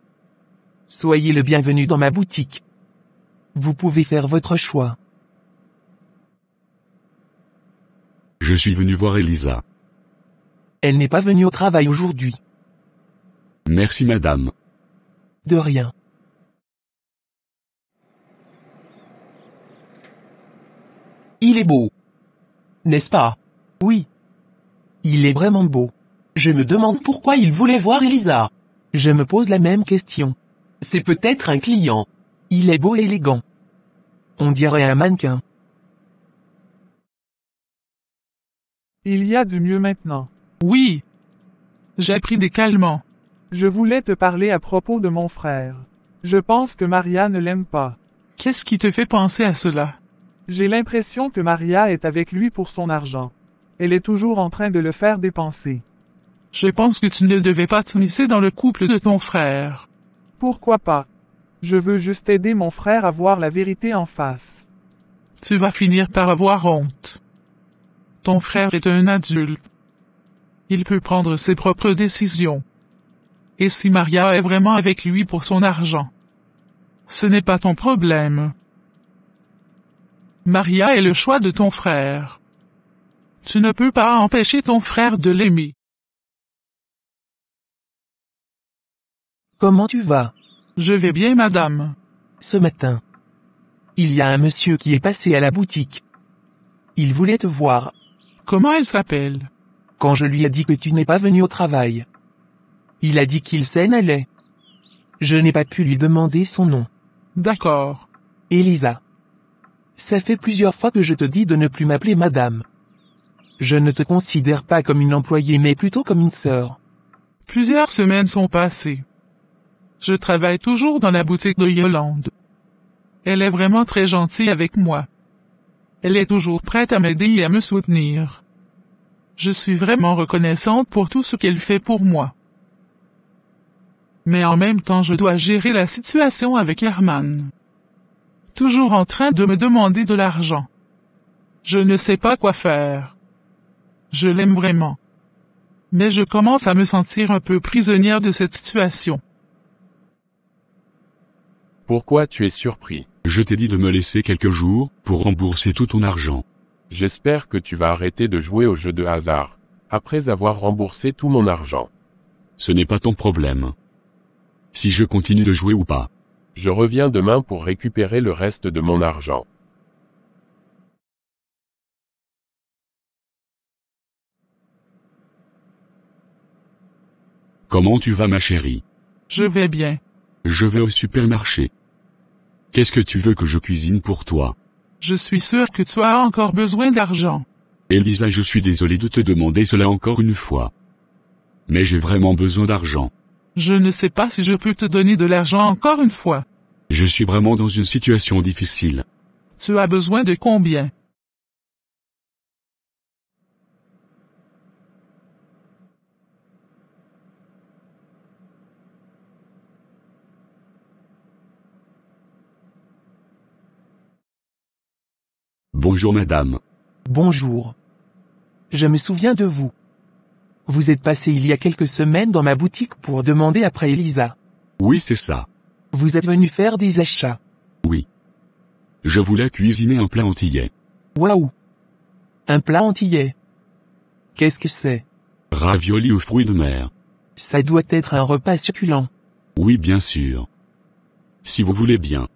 Soyez le bienvenu dans ma boutique. Vous pouvez faire votre choix. Je suis venu voir Elisa. Elle n'est pas venue au travail aujourd'hui. Merci madame. De rien. Il est beau. N'est-ce pas? Oui. Il est vraiment beau. Je me demande pourquoi il voulait voir Elisa. Je me pose la même question. C'est peut-être un client. Il est beau et élégant. On dirait un mannequin. Il y a du mieux maintenant. Oui. J'ai pris des calmants. Je voulais te parler à propos de mon frère. Je pense que Maria ne l'aime pas. Qu'est-ce qui te fait penser à cela? J'ai l'impression que Maria est avec lui pour son argent. Elle est toujours en train de le faire dépenser. Je pense que tu ne devais pas t'immiscer dans le couple de ton frère. Pourquoi pas? Je veux juste aider mon frère à voir la vérité en face. Tu vas finir par avoir honte. Ton frère est un adulte. Il peut prendre ses propres décisions. Et si Maria est vraiment avec lui pour son argent? Ce n'est pas ton problème. Maria est le choix de ton frère. Tu ne peux pas empêcher ton frère de l'aimer. Comment tu vas? Je vais bien, madame. Ce matin, il y a un monsieur qui est passé à la boutique. Il voulait te voir. Comment elle s'appelle? Quand je lui ai dit que tu n'es pas venu au travail, il a dit qu'il s'en allait. Je n'ai pas pu lui demander son nom. D'accord. Elisa. Ça fait plusieurs fois que je te dis de ne plus m'appeler madame. Je ne te considère pas comme une employée mais plutôt comme une sœur. Plusieurs semaines sont passées. Je travaille toujours dans la boutique de Yolande. Elle est vraiment très gentille avec moi. Elle est toujours prête à m'aider et à me soutenir. Je suis vraiment reconnaissante pour tout ce qu'elle fait pour moi. Mais en même temps je dois gérer la situation avec Herman. Toujours en train de me demander de l'argent. Je ne sais pas quoi faire. Je l'aime vraiment. Mais je commence à me sentir un peu prisonnière de cette situation. Pourquoi tu es surpris? Je t'ai dit de me laisser quelques jours, pour rembourser tout ton argent. J'espère que tu vas arrêter de jouer au jeu de hasard, après avoir remboursé tout mon argent. Ce n'est pas ton problème. Si je continue de jouer ou pas. Je reviens demain pour récupérer le reste de mon argent. Comment tu vas ma chérie? Je vais bien. Je vais au supermarché. Qu'est-ce que tu veux que je cuisine pour toi? Je suis sûre que tu as encore besoin d'argent. Elisa, je suis désolé de te demander cela encore une fois. Mais j'ai vraiment besoin d'argent. Je ne sais pas si je peux te donner de l'argent encore une fois. Je suis vraiment dans une situation difficile. Tu as besoin de combien? Bonjour madame. Bonjour. Je me souviens de vous. Vous êtes passé il y a quelques semaines dans ma boutique pour demander après Elisa. Oui, c'est ça. Vous êtes venu faire des achats. Oui. Je voulais cuisiner un plat antillais. Waouh. Un plat antillais. Qu'est-ce que c'est? Ravioli aux fruits de mer. Ça doit être un repas succulent. Oui, bien sûr. Si vous voulez bien.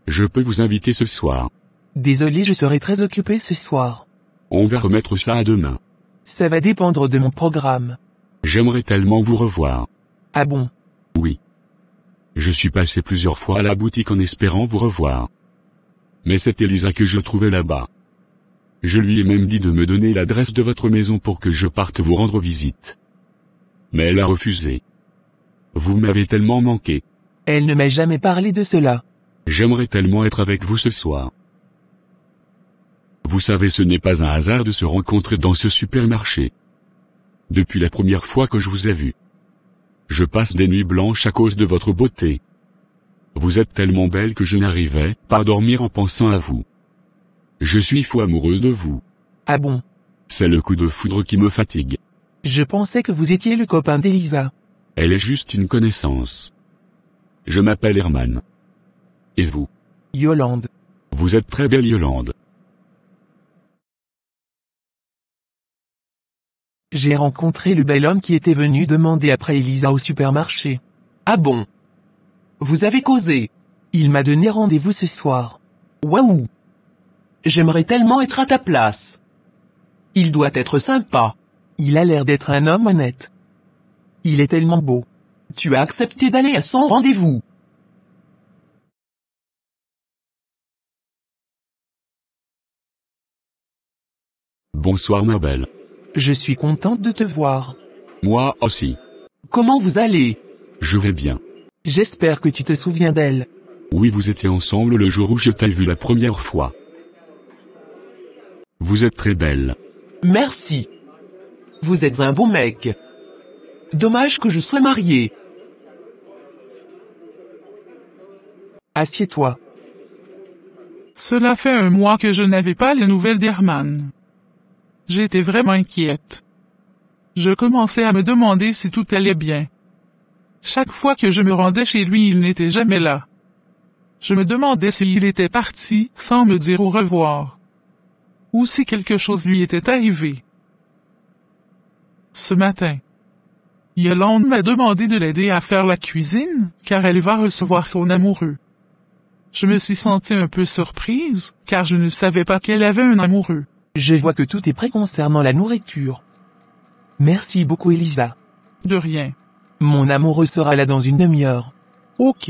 Je peux vous inviter ce soir. Désolé, je serai très occupé ce soir. On va remettre ça à demain. Ça va dépendre de mon programme. J'aimerais tellement vous revoir. Ah bon? Oui. Je suis passé plusieurs fois à la boutique en espérant vous revoir. Mais c'est Elisa que je trouvais là-bas. Je lui ai même dit de me donner l'adresse de votre maison pour que je parte vous rendre visite. Mais elle a refusé. Vous m'avez tellement manqué. Elle ne m'a jamais parlé de cela. J'aimerais tellement être avec vous ce soir. Vous savez, ce n'est pas un hasard de se rencontrer dans ce supermarché. Depuis la première fois que je vous ai vu. Je passe des nuits blanches à cause de votre beauté. Vous êtes tellement belle que je n'arrivais pas à dormir en pensant à vous. Je suis fou amoureux de vous. Ah bon? C'est le coup de foudre qui me fatigue. Je pensais que vous étiez le copain d'Elisa. Elle est juste une connaissance. Je m'appelle Herman. Et vous? Yolande. Vous êtes très belle, Yolande. J'ai rencontré le bel homme qui était venu demander après Elisa au supermarché. Ah bon? Vous avez causé? Il m'a donné rendez-vous ce soir. Waouh! J'aimerais tellement être à ta place. Il doit être sympa. Il a l'air d'être un homme honnête. Il est tellement beau. Tu as accepté d'aller à son rendez-vous. Bonsoir ma belle. Je suis contente de te voir. Moi aussi. Comment vous allez? Je vais bien. J'espère que tu te souviens d'elle. Oui, vous étiez ensemble le jour où je t'ai vu la première fois. Vous êtes très belle. Merci. Vous êtes un beau mec. Dommage que je sois marié. Assieds-toi. Cela fait un mois que je n'avais pas les nouvelles d'Herman. J'étais vraiment inquiète. Je commençais à me demander si tout allait bien. Chaque fois que je me rendais chez lui, il n'était jamais là. Je me demandais s'il était parti sans me dire au revoir. Ou si quelque chose lui était arrivé. Ce matin, Yolande m'a demandé de l'aider à faire la cuisine, car elle va recevoir son amoureux. Je me suis sentie un peu surprise, car je ne savais pas qu'elle avait un amoureux. Je vois que tout est prêt concernant la nourriture. Merci beaucoup Elisa. De rien. Mon amoureux sera là dans une demi-heure. Ok.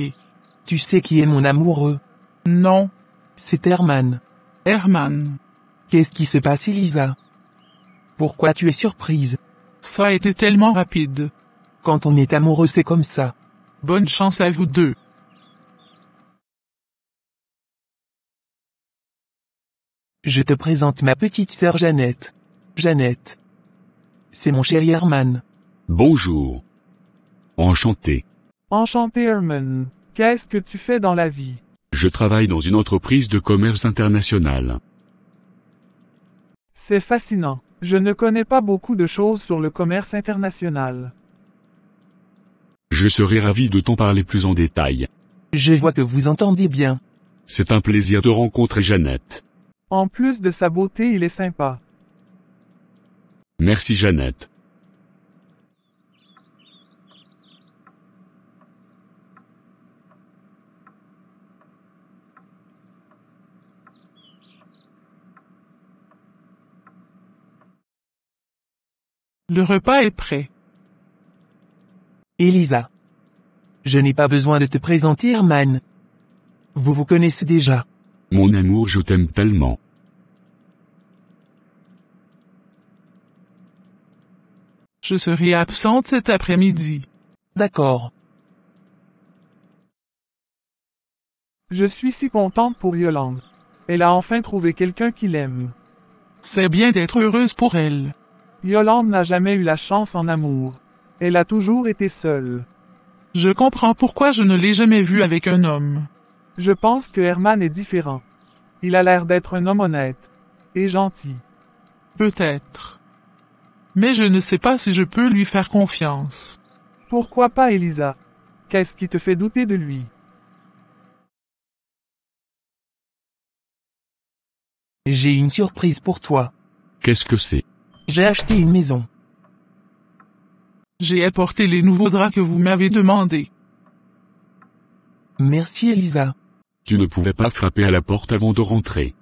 Tu sais qui est mon amoureux? Non. C'est Herman. Herman. Qu'est-ce qui se passe Elisa? Pourquoi tu es surprise? Ça a été tellement rapide. Quand on est amoureux c'est comme ça. Bonne chance à vous deux. Je te présente ma petite sœur Jeannette. Jeannette. C'est mon chéri Herman. Bonjour. Enchanté. Enchanté Herman. Qu'est-ce que tu fais dans la vie? Je travaille dans une entreprise de commerce international. C'est fascinant. Je ne connais pas beaucoup de choses sur le commerce international. Je serai ravi de t'en parler plus en détail. Je vois que vous entendez bien. C'est un plaisir de rencontrer Jeannette. En plus de sa beauté, il est sympa. Merci Jeannette. Le repas est prêt. Elisa. Je n'ai pas besoin de te présenter Herman. Vous vous connaissez déjà. Mon amour, je t'aime tellement. Je serai absente cet après-midi. D'accord. Je suis si contente pour Yolande. Elle a enfin trouvé quelqu'un qui l'aime. C'est bien d'être heureuse pour elle. Yolande n'a jamais eu la chance en amour. Elle a toujours été seule. Je comprends pourquoi je ne l'ai jamais vue avec un homme. Je pense que Herman est différent. Il a l'air d'être un homme honnête. Et gentil. Peut-être. Mais je ne sais pas si je peux lui faire confiance. Pourquoi pas Elisa? Qu'est-ce qui te fait douter de lui? J'ai une surprise pour toi. Qu'est-ce que c'est? J'ai acheté une maison. J'ai apporté les nouveaux draps que vous m'avez demandé. Merci Elisa. Tu ne pouvais pas frapper à la porte avant de rentrer.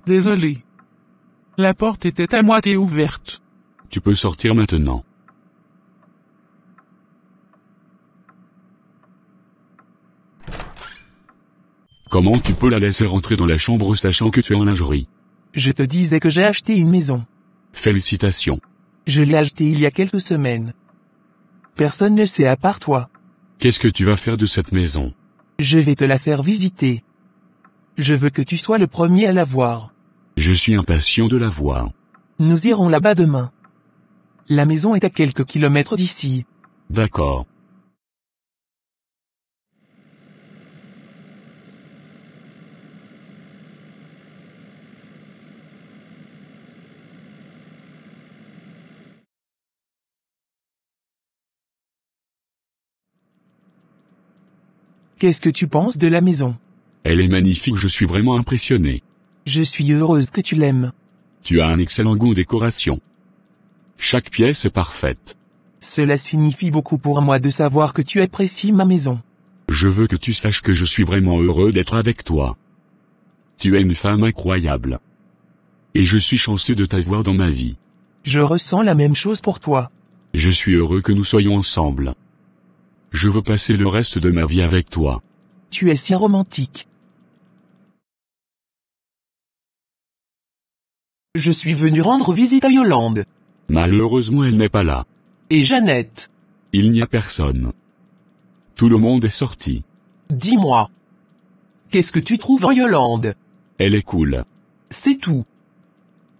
Désolé. La porte était à moitié ouverte. Tu peux sortir maintenant. Comment tu peux la laisser rentrer dans la chambre sachant que tu es en lingerie? Je te disais que j'ai acheté une maison. Félicitations. Je l'ai achetée il y a quelques semaines. Personne ne sait à part toi. Qu'est-ce que tu vas faire de cette maison? Je vais te la faire visiter. Je veux que tu sois le premier à la voir. Je suis impatient de la voir. Nous irons là-bas demain. La maison est à quelques kilomètres d'ici. D'accord. Qu'est-ce que tu penses de la maison? Elle est magnifique, je suis vraiment impressionné. Je suis heureuse que tu l'aimes. Tu as un excellent goût en décoration. Chaque pièce est parfaite. Cela signifie beaucoup pour moi de savoir que tu apprécies ma maison. Je veux que tu saches que je suis vraiment heureux d'être avec toi. Tu es une femme incroyable. Et je suis chanceux de t'avoir dans ma vie. Je ressens la même chose pour toi. Je suis heureux que nous soyons ensemble. Je veux passer le reste de ma vie avec toi. Tu es si romantique. Je suis venu rendre visite à Yolande. Malheureusement, elle n'est pas là. Et Jeannette. Il n'y a personne. Tout le monde est sorti. Dis-moi. Qu'est-ce que tu trouves en Yolande? Elle est cool. C'est tout.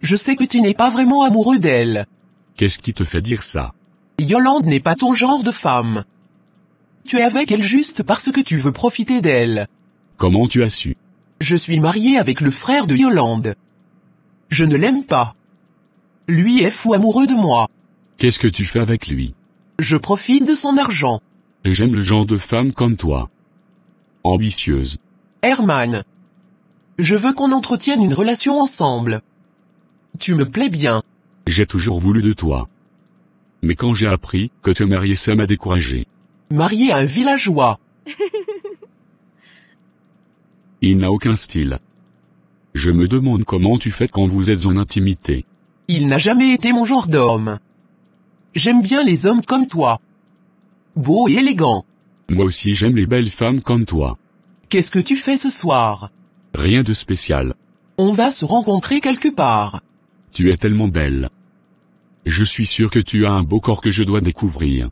Je sais que tu n'es pas vraiment amoureux d'elle. Qu'est-ce qui te fait dire ça? Yolande n'est pas ton genre de femme. Tu es avec elle juste parce que tu veux profiter d'elle. Comment tu as su? Je suis marié avec le frère de Yolande. Je ne l'aime pas. Lui est fou amoureux de moi. Qu'est-ce que tu fais avec lui? Je profite de son argent. J'aime le genre de femme comme toi. Ambitieuse. Herman. Je veux qu'on entretienne une relation ensemble. Tu me plais bien. J'ai toujours voulu de toi. Mais quand j'ai appris que tu es marié, ça m'a découragé. Marié à un villageois. Il n'a aucun style. Je me demande comment tu fais quand vous êtes en intimité. Il n'a jamais été mon genre d'homme. J'aime bien les hommes comme toi. Beau et élégant. Moi aussi j'aime les belles femmes comme toi. Qu'est-ce que tu fais ce soir? Rien de spécial. On va se rencontrer quelque part. Tu es tellement belle. Je suis sûr que tu as un beau corps que je dois découvrir.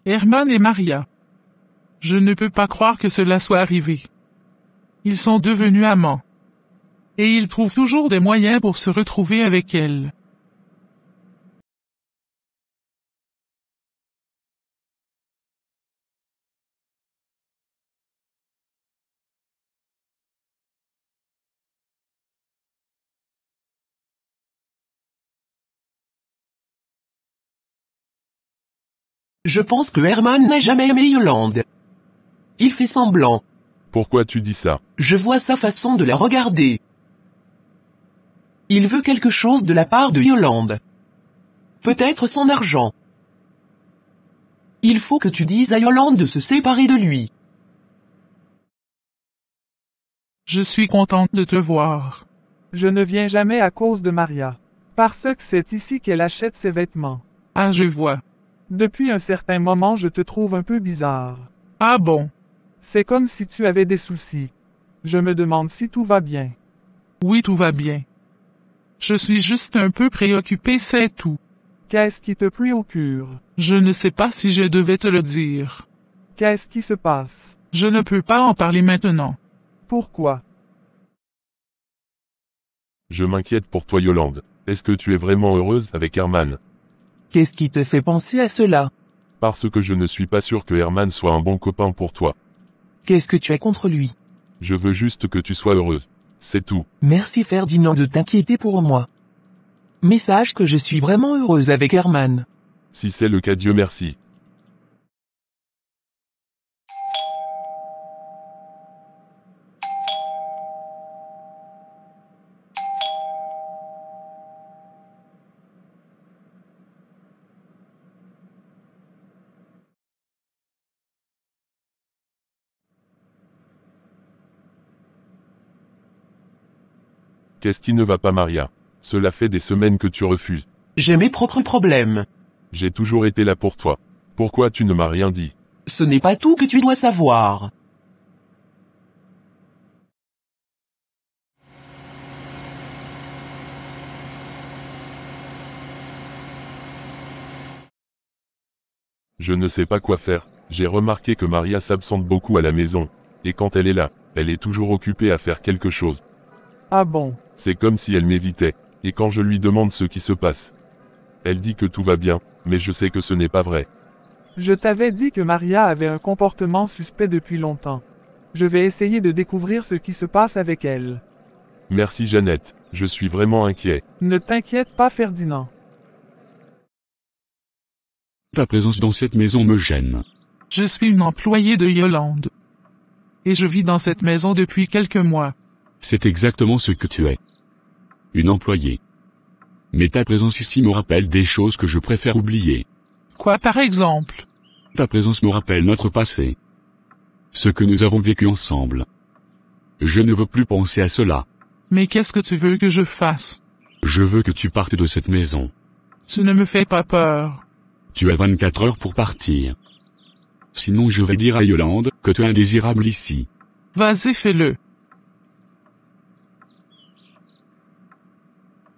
Herman et Maria. Je ne peux pas croire que cela soit arrivé. Ils sont devenus amants. Et ils trouvent toujours des moyens pour se retrouver avec elle. Je pense que Herman n'a jamais aimé Yolande. Il fait semblant. Pourquoi tu dis ça? Je vois sa façon de la regarder. Il veut quelque chose de la part de Yolande. Peut-être son argent. Il faut que tu dises à Yolande de se séparer de lui. Je suis contente de te voir. Je ne viens jamais à cause de Maria. Parce que c'est ici qu'elle achète ses vêtements. Ah, je vois. Depuis un certain moment, je te trouve un peu bizarre. Ah bon? C'est comme si tu avais des soucis. Je me demande si tout va bien. Oui, tout va bien. Je suis juste un peu préoccupée, c'est tout. Qu'est-ce qui te préoccupe? Je ne sais pas si je devais te le dire. Qu'est-ce qui se passe? Je ne peux pas en parler maintenant. Pourquoi? Je m'inquiète pour toi Yolande. Est-ce que tu es vraiment heureuse avec Herman? Qu'est-ce qui te fait penser à cela? Parce que je ne suis pas sûr que Herman soit un bon copain pour toi. Qu'est-ce que tu as contre lui? Je veux juste que tu sois heureuse. C'est tout. Merci Ferdinand de t'inquiéter pour moi. Mais sache que je suis vraiment heureuse avec Herman. Si c'est le cas, Dieu merci. Qu'est-ce qui ne va pas, Maria? Cela fait des semaines que tu refuses. J'ai mes propres problèmes. J'ai toujours été là pour toi. Pourquoi tu ne m'as rien dit? Ce n'est pas tout que tu dois savoir. Je ne sais pas quoi faire. J'ai remarqué que Maria s'absente beaucoup à la maison. Et quand elle est là, elle est toujours occupée à faire quelque chose. Ah bon? C'est comme si elle m'évitait. Et quand je lui demande ce qui se passe, elle dit que tout va bien, mais je sais que ce n'est pas vrai. Je t'avais dit que Maria avait un comportement suspect depuis longtemps. Je vais essayer de découvrir ce qui se passe avec elle. Merci Jeannette, je suis vraiment inquiet. Ne t'inquiète pas Ferdinand. Ta présence dans cette maison me gêne. Je suis une employée de Yolande. Et je vis dans cette maison depuis quelques mois. C'est exactement ce que tu es. Une employée. Mais ta présence ici me rappelle des choses que je préfère oublier. Quoi par exemple? Ta présence me rappelle notre passé. Ce que nous avons vécu ensemble. Je ne veux plus penser à cela. Mais qu'est-ce que tu veux que je fasse? Je veux que tu partes de cette maison. Tu ne me fais pas peur. Tu as 24 heures pour partir. Sinon je vais dire à Yolande que tu es indésirable ici. Vas-y, fais-le.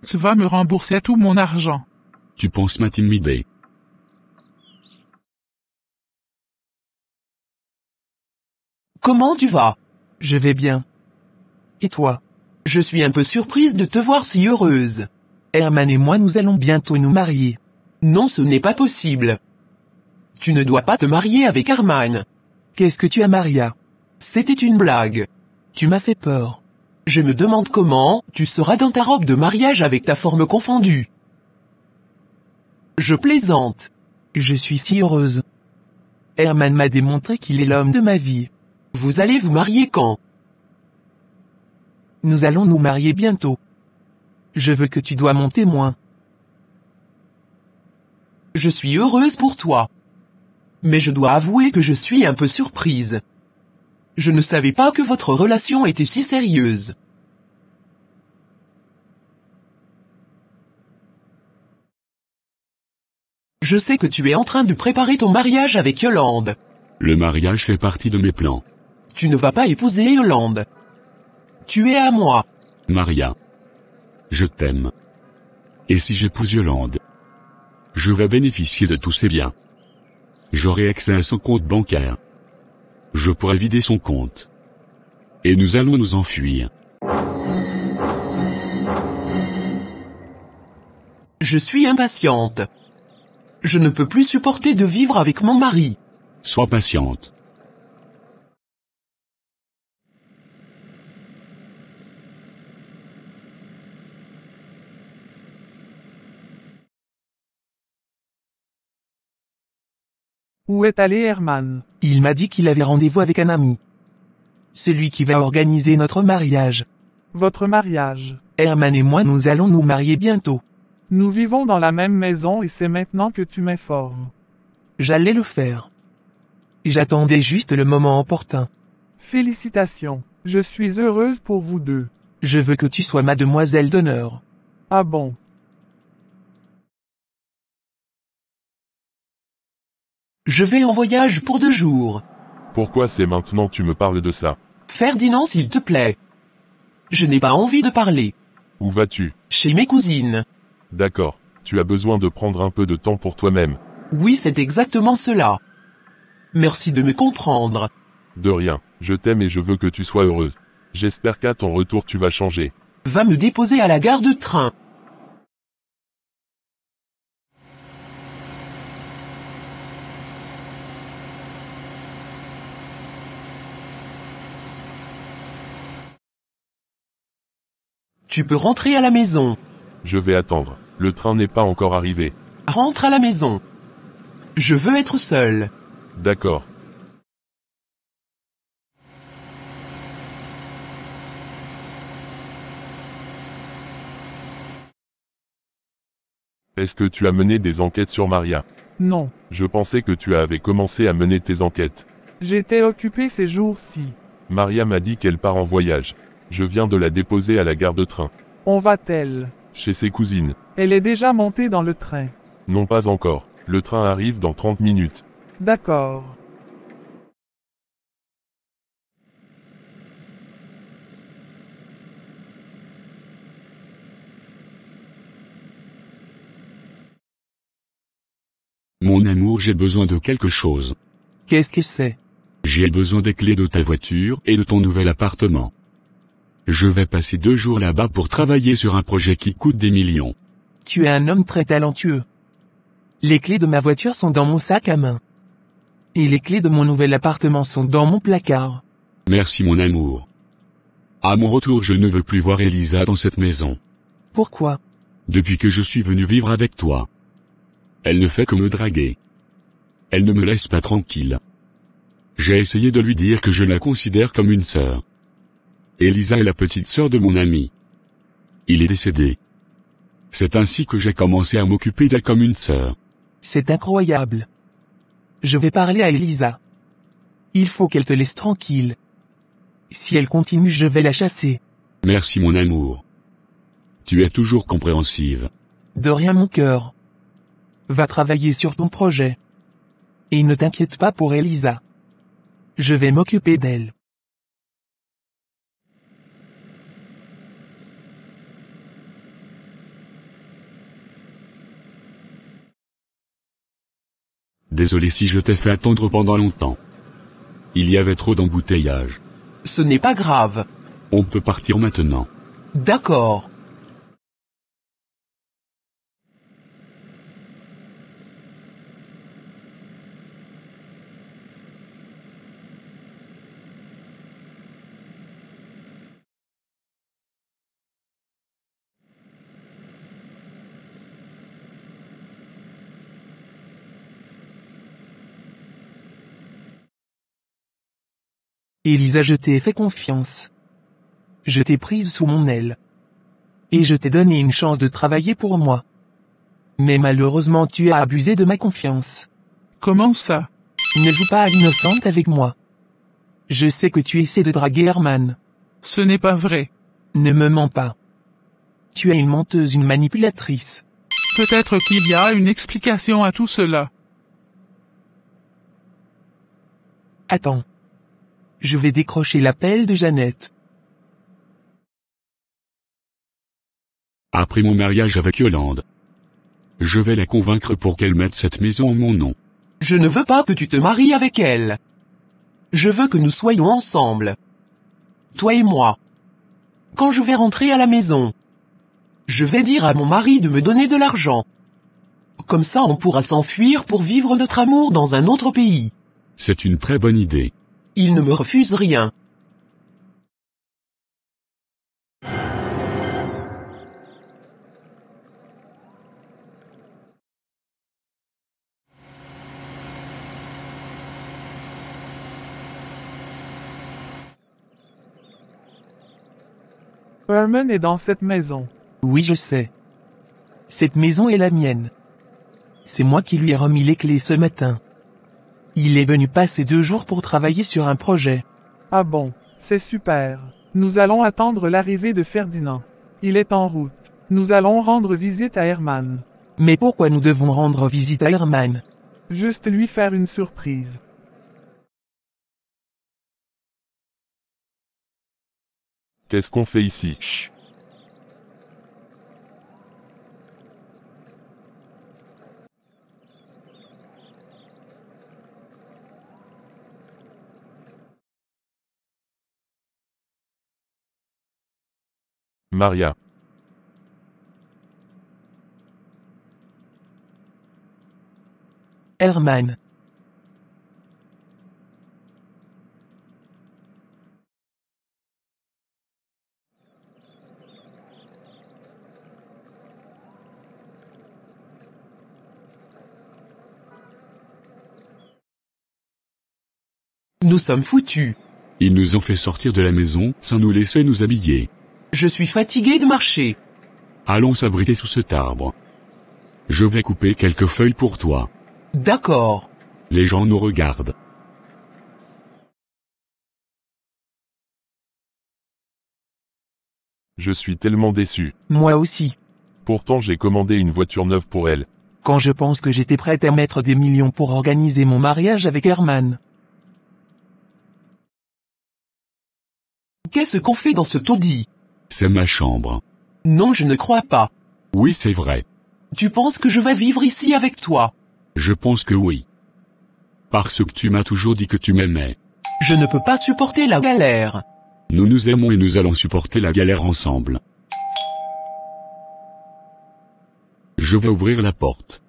Tu vas me rembourser tout mon argent. Tu penses m'intimider. Comment tu vas? Je vais bien. Et toi? Je suis un peu surprise de te voir si heureuse. Herman et moi nous allons bientôt nous marier. Non, ce n'est pas possible. Tu ne dois pas te marier avec Herman. Qu'est-ce que tu as, Maria? C'était une blague. Tu m'as fait peur. Je me demande comment tu seras dans ta robe de mariage avec ta forme confondue. Je plaisante. Je suis si heureuse. Herman m'a démontré qu'il est l'homme de ma vie. Vous allez vous marier quand? Nous allons nous marier bientôt. Je veux que tu sois mon témoin. Je suis heureuse pour toi. Mais je dois avouer que je suis un peu surprise. Je ne savais pas que votre relation était si sérieuse. Je sais que tu es en train de préparer ton mariage avec Yolande. Le mariage fait partie de mes plans. Tu ne vas pas épouser Yolande. Tu es à moi. Maria. Je t'aime. Et si j'épouse Yolande, je vais bénéficier de tous ses biens. J'aurai accès à son compte bancaire. Je pourrai vider son compte. Et nous allons nous enfuir. Je suis impatiente. Je ne peux plus supporter de vivre avec mon mari. Sois patiente. Où est allé Herman? Il m'a dit qu'il avait rendez-vous avec un ami. C'est lui qui va organiser notre mariage. Votre mariage. Herman et moi nous allons nous marier bientôt. Nous vivons dans la même maison et c'est maintenant que tu m'informes. J'allais le faire. J'attendais juste le moment opportun. Félicitations. Je suis heureuse pour vous deux. Je veux que tu sois ma demoiselle d'honneur. Ah bon? Je vais en voyage pour 2 jours. Pourquoi c'est maintenant tu me parles de ça? Ferdinand, s'il te plaît. Je n'ai pas envie de parler. Où vas-tu? Chez mes cousines. D'accord, tu as besoin de prendre un peu de temps pour toi-même. Oui, c'est exactement cela. Merci de me comprendre. De rien, je t'aime et je veux que tu sois heureuse. J'espère qu'à ton retour tu vas changer. Va me déposer à la gare de train. Tu peux rentrer à la maison. Je vais attendre. Le train n'est pas encore arrivé. Rentre à la maison. Je veux être seul. D'accord. Est-ce que tu as mené des enquêtes sur Maria? Non. Je pensais que tu avais commencé à mener tes enquêtes. J'étais occupé ces jours-ci. Maria m'a dit qu'elle part en voyage. Je viens de la déposer à la gare de train. On va-t-elle? Chez ses cousines. Elle est déjà montée dans le train. Non, pas encore. Le train arrive dans 30 minutes. D'accord. Mon amour, j'ai besoin de quelque chose. Qu'est-ce que c'est? J'ai besoin des clés de ta voiture et de ton nouvel appartement. Je vais passer 2 jours là-bas pour travailler sur un projet qui coûte des millions. Tu es un homme très talentueux. Les clés de ma voiture sont dans mon sac à main. Et les clés de mon nouvel appartement sont dans mon placard. Merci mon amour. À mon retour, je ne veux plus voir Elisa dans cette maison. Pourquoi? Depuis que je suis venu vivre avec toi. Elle ne fait que me draguer. Elle ne me laisse pas tranquille. J'ai essayé de lui dire que je la considère comme une sœur. Elisa est la petite sœur de mon ami. Il est décédé. C'est ainsi que j'ai commencé à m'occuper d'elle comme une sœur. C'est incroyable. Je vais parler à Elisa. Il faut qu'elle te laisse tranquille. Si elle continue, je vais la chasser. Merci mon amour. Tu es toujours compréhensive. De rien mon cœur. Va travailler sur ton projet. Et ne t'inquiète pas pour Elisa. Je vais m'occuper d'elle. Désolé si je t'ai fait attendre pendant longtemps. Il y avait trop d'embouteillage. Ce n'est pas grave. On peut partir maintenant. D'accord. Elisa, je t'ai fait confiance. Je t'ai prise sous mon aile. Et je t'ai donné une chance de travailler pour moi. Mais malheureusement tu as abusé de ma confiance. Comment ça? Ne joue pas à l'innocente avec moi. Je sais que tu essaies de draguer Herman. Ce n'est pas vrai. Ne me mens pas. Tu es une menteuse, une manipulatrice. Peut-être qu'il y a une explication à tout cela. Attends. Je vais décrocher l'appel de Jeannette. Après mon mariage avec Yolande, je vais la convaincre pour qu'elle mette cette maison en mon nom. Je ne veux pas que tu te maries avec elle. Je veux que nous soyons ensemble. Toi et moi. Quand je vais rentrer à la maison, je vais dire à mon mari de me donner de l'argent. Comme ça on pourra s'enfuir pour vivre notre amour dans un autre pays. C'est une très bonne idée. Il ne me refuse rien. Herman est dans cette maison. Oui, je sais. Cette maison est la mienne. C'est moi qui lui ai remis les clés ce matin. Il est venu passer 2 jours pour travailler sur un projet. Ah bon, c'est super. Nous allons attendre l'arrivée de Ferdinand. Il est en route. Nous allons rendre visite à Herman. Mais pourquoi nous devons rendre visite à Herman? Juste lui faire une surprise. Qu'est-ce qu'on fait ici? Chut. Maria. Herman. Nous sommes foutus. Ils nous ont fait sortir de la maison sans nous laisser nous habiller. Je suis fatigué de marcher. Allons s'abriter sous cet arbre. Je vais couper quelques feuilles pour toi. D'accord. Les gens nous regardent. Je suis tellement déçu. Moi aussi. Pourtant j'ai commandé une voiture neuve pour elle. Quand je pense que j'étais prête à mettre des millions pour organiser mon mariage avec Herman. Qu'est-ce qu'on fait dans ce taudis? C'est ma chambre. Non, je ne crois pas. Oui, c'est vrai. Tu penses que je vais vivre ici avec toi? Je pense que oui. Parce que tu m'as toujours dit que tu m'aimais. Je ne peux pas supporter la galère. Nous nous aimons et nous allons supporter la galère ensemble. Je vais ouvrir la porte.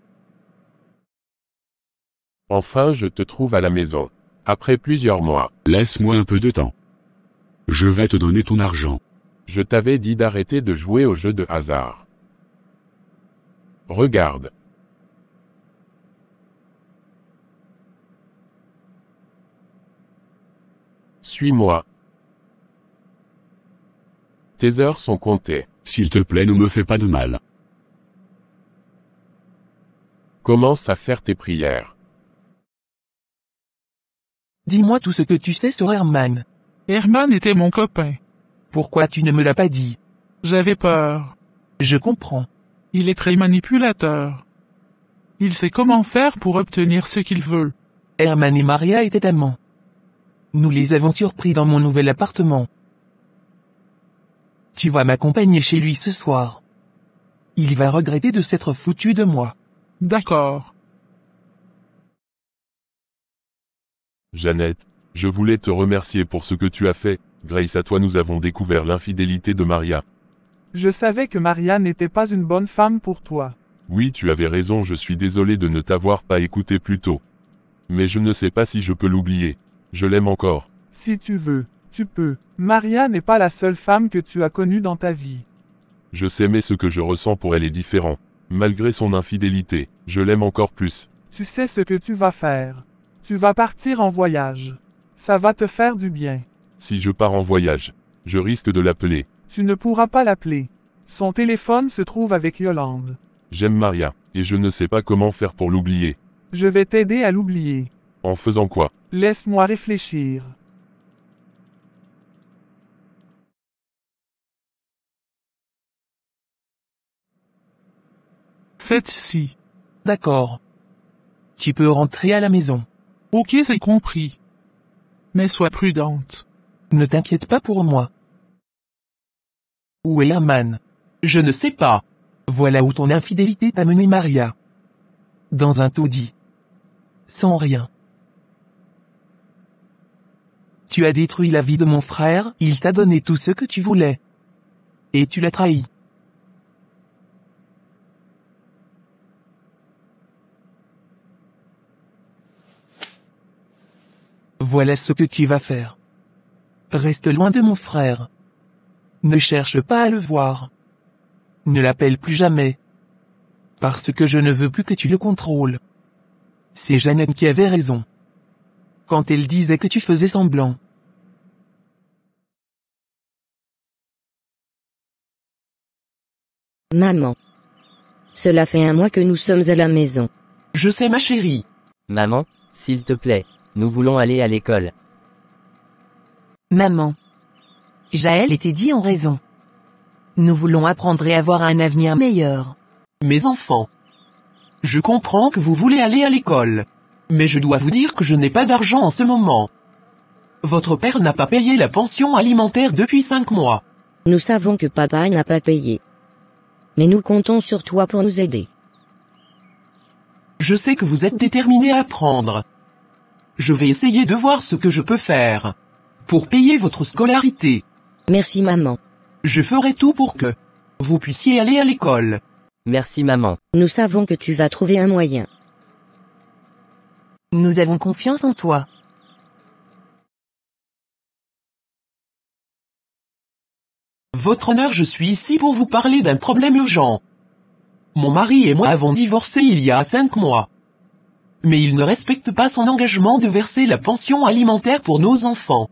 Enfin, je te trouve à la maison. Après plusieurs mois. Laisse-moi un peu de temps. Je vais te donner ton argent. Je t'avais dit d'arrêter de jouer aux jeux de hasard. Regarde. Suis-moi. Tes heures sont comptées. S'il te plaît, ne me fais pas de mal. Commence à faire tes prières. Dis-moi tout ce que tu sais sur Herman. Herman était mon copain. Pourquoi tu ne me l'as pas dit? J'avais peur. Je comprends. Il est très manipulateur. Il sait comment faire pour obtenir ce qu'il veut. Herman et Maria étaient amants. Nous les avons surpris dans mon nouvel appartement. Tu vas m'accompagner chez lui ce soir. Il va regretter de s'être foutu de moi. D'accord. Jeannette, Je voulais te remercier pour ce que tu as fait, Grace. À toi nous avons découvert l'infidélité de Maria. Je savais que Maria n'était pas une bonne femme pour toi. Oui, tu avais raison, je suis désolé de ne t'avoir pas écouté plus tôt. Mais je ne sais pas si je peux l'oublier. Je l'aime encore. Si tu veux, tu peux. Maria n'est pas la seule femme que tu as connue dans ta vie. Je sais, mais ce que je ressens pour elle est différent. Malgré son infidélité, je l'aime encore plus. Tu sais ce que tu vas faire. Tu vas partir en voyage. Ça va te faire du bien. Si je pars en voyage, je risque de l'appeler. Tu ne pourras pas l'appeler. Son téléphone se trouve avec Yolande. J'aime Maria, et je ne sais pas comment faire pour l'oublier. Je vais t'aider à l'oublier. En faisant quoi? Laisse-moi réfléchir. C'est ici. D'accord. Tu peux rentrer à la maison. Ok, c'est compris. Mais sois prudente. Ne t'inquiète pas pour moi. Où est Herman? Je ne sais pas. Voilà où ton infidélité t'a mené, Maria. Dans un taudis. Sans rien. Tu as détruit la vie de mon frère, il t'a donné tout ce que tu voulais. Et tu l'as trahi. Voilà ce que tu vas faire. Reste loin de mon frère. Ne cherche pas à le voir. Ne l'appelle plus jamais. Parce que je ne veux plus que tu le contrôles. C'est Jeannette qui avait raison. Quand elle disait que tu faisais semblant. Maman. Cela fait 1 mois que nous sommes à la maison. Je sais, ma chérie. Maman, s'il te plaît, nous voulons aller à l'école. Maman. Jaël et Teddy ont raison. Nous voulons apprendre et avoir un avenir meilleur. Mes enfants. Je comprends que vous voulez aller à l'école. Mais je dois vous dire que je n'ai pas d'argent en ce moment. Votre père n'a pas payé la pension alimentaire depuis 5 mois. Nous savons que papa n'a pas payé. Mais nous comptons sur toi pour nous aider. Je sais que vous êtes déterminé à apprendre. Je vais essayer de voir ce que je peux faire. Pour payer votre scolarité. Merci maman. Je ferai tout pour que vous puissiez aller à l'école. Merci maman. Nous savons que tu vas trouver un moyen. Nous avons confiance en toi. Votre honneur, je suis ici pour vous parler d'un problème urgent. Mon mari et moi avons divorcé il y a 5 mois. Mais il ne respecte pas son engagement de verser la pension alimentaire pour nos enfants.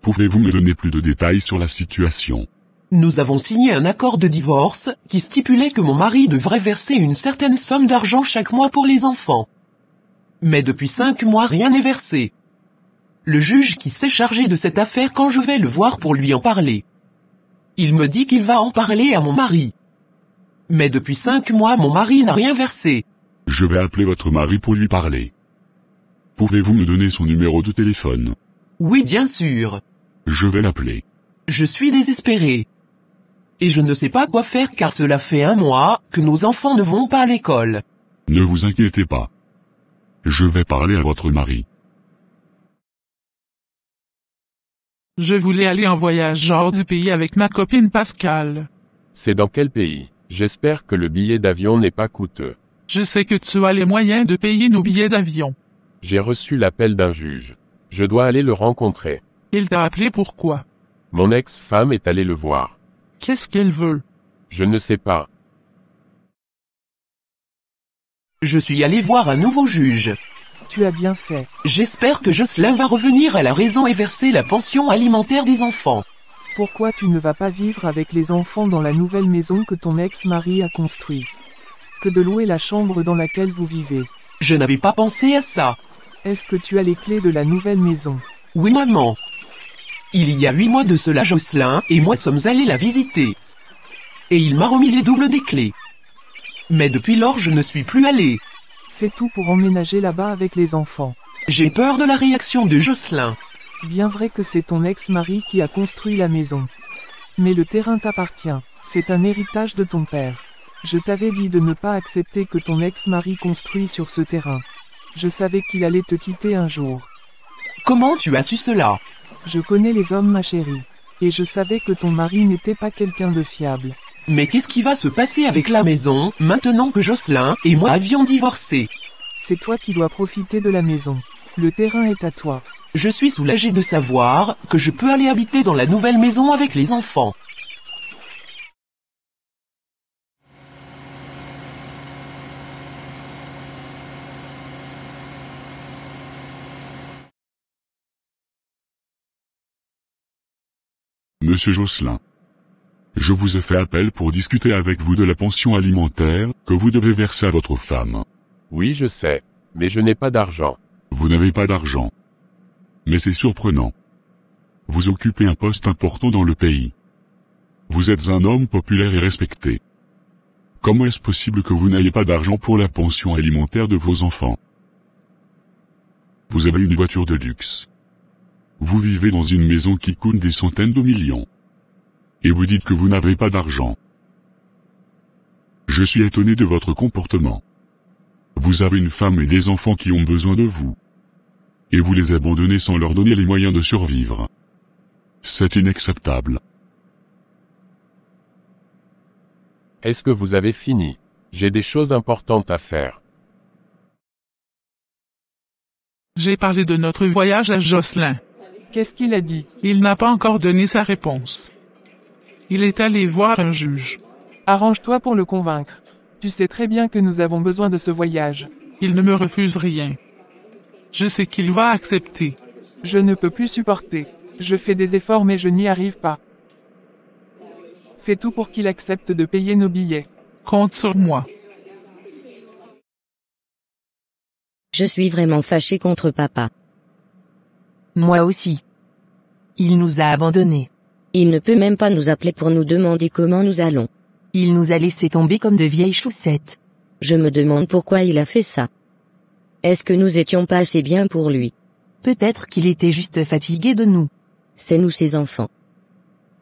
Pouvez-vous me donner plus de détails sur la situation? Nous avons signé un accord de divorce, qui stipulait que mon mari devrait verser une certaine somme d'argent chaque mois pour les enfants. Mais depuis 5 mois rien n'est versé. Le juge qui s'est chargé de cette affaire quand je vais le voir pour lui en parler. Il me dit qu'il va en parler à mon mari. Mais depuis 5 mois mon mari n'a rien versé. Je vais appeler votre mari pour lui parler. Pouvez-vous me donner son numéro de téléphone? Oui, bien sûr. Je vais l'appeler. Je suis désespéré. Et je ne sais pas quoi faire car cela fait 1 mois que nos enfants ne vont pas à l'école. Ne vous inquiétez pas. Je vais parler à votre mari. Je voulais aller en voyage hors du pays avec ma copine Pascal. C'est dans quel pays? J'espère que le billet d'avion n'est pas coûteux. Je sais que tu as les moyens de payer nos billets d'avion. J'ai reçu l'appel d'un juge. Je dois aller le rencontrer. Il t'a appelé pourquoi? Mon ex-femme est allée le voir. Qu'est-ce qu'elle veut? Je ne sais pas. Je suis allé voir un nouveau juge. Tu as bien fait. J'espère que Jocelyn va revenir à la raison et verser la pension alimentaire des enfants. Pourquoi tu ne vas pas vivre avec les enfants dans la nouvelle maison que ton ex-mari a construite? Que de louer la chambre dans laquelle vous vivez. Je n'avais pas pensé à ça. Est-ce que tu as les clés de la nouvelle maison? Oui, maman. Il y a 8 mois de cela, Jocelyn et moi sommes allés la visiter. Et il m'a remis les doubles des clés. Mais depuis lors je ne suis plus allé. Fais tout pour emménager là-bas avec les enfants. J'ai peur de la réaction de Jocelyn. Bien vrai que c'est ton ex-mari qui a construit la maison. Mais le terrain t'appartient, c'est un héritage de ton père. Je t'avais dit de ne pas accepter que ton ex-mari construise sur ce terrain. Je savais qu'il allait te quitter un jour. Comment tu as su cela? Je connais les hommes, ma chérie. Et je savais que ton mari n'était pas quelqu'un de fiable. Mais qu'est-ce qui va se passer avec la maison, maintenant que Jocelyn et moi avions divorcé? C'est toi qui dois profiter de la maison. Le terrain est à toi. Je suis soulagé de savoir que je peux aller habiter dans la nouvelle maison avec les enfants. Monsieur Jocelyn, je vous ai fait appel pour discuter avec vous de la pension alimentaire que vous devez verser à votre femme. Oui, je sais, mais je n'ai pas d'argent. Vous n'avez pas d'argent. Mais c'est surprenant. Vous occupez un poste important dans le pays. Vous êtes un homme populaire et respecté. Comment est-ce possible que vous n'ayez pas d'argent pour la pension alimentaire de vos enfants? Vous avez une voiture de luxe. Vous vivez dans une maison qui coûte des centaines de millions. Et vous dites que vous n'avez pas d'argent. Je suis étonné de votre comportement. Vous avez une femme et des enfants qui ont besoin de vous. Et vous les abandonnez sans leur donner les moyens de survivre. C'est inacceptable. Est-ce que vous avez fini? J'ai des choses importantes à faire. J'ai parlé de notre voyage à Jocelyn. Qu'est-ce qu'il a dit? Il n'a pas encore donné sa réponse. Il est allé voir un juge. Arrange-toi pour le convaincre. Tu sais très bien que nous avons besoin de ce voyage. Il ne me refuse rien. Je sais qu'il va accepter. Je ne peux plus supporter. Je fais des efforts mais je n'y arrive pas. Fais tout pour qu'il accepte de payer nos billets. Compte sur moi. Je suis vraiment fâché contre papa. Moi aussi. Il nous a abandonnés. Il ne peut même pas nous appeler pour nous demander comment nous allons. Il nous a laissés tomber comme de vieilles chaussettes. Je me demande pourquoi il a fait ça. Est-ce que nous étions pas assez bien pour lui? Peut-être qu'il était juste fatigué de nous. C'est nous ses enfants.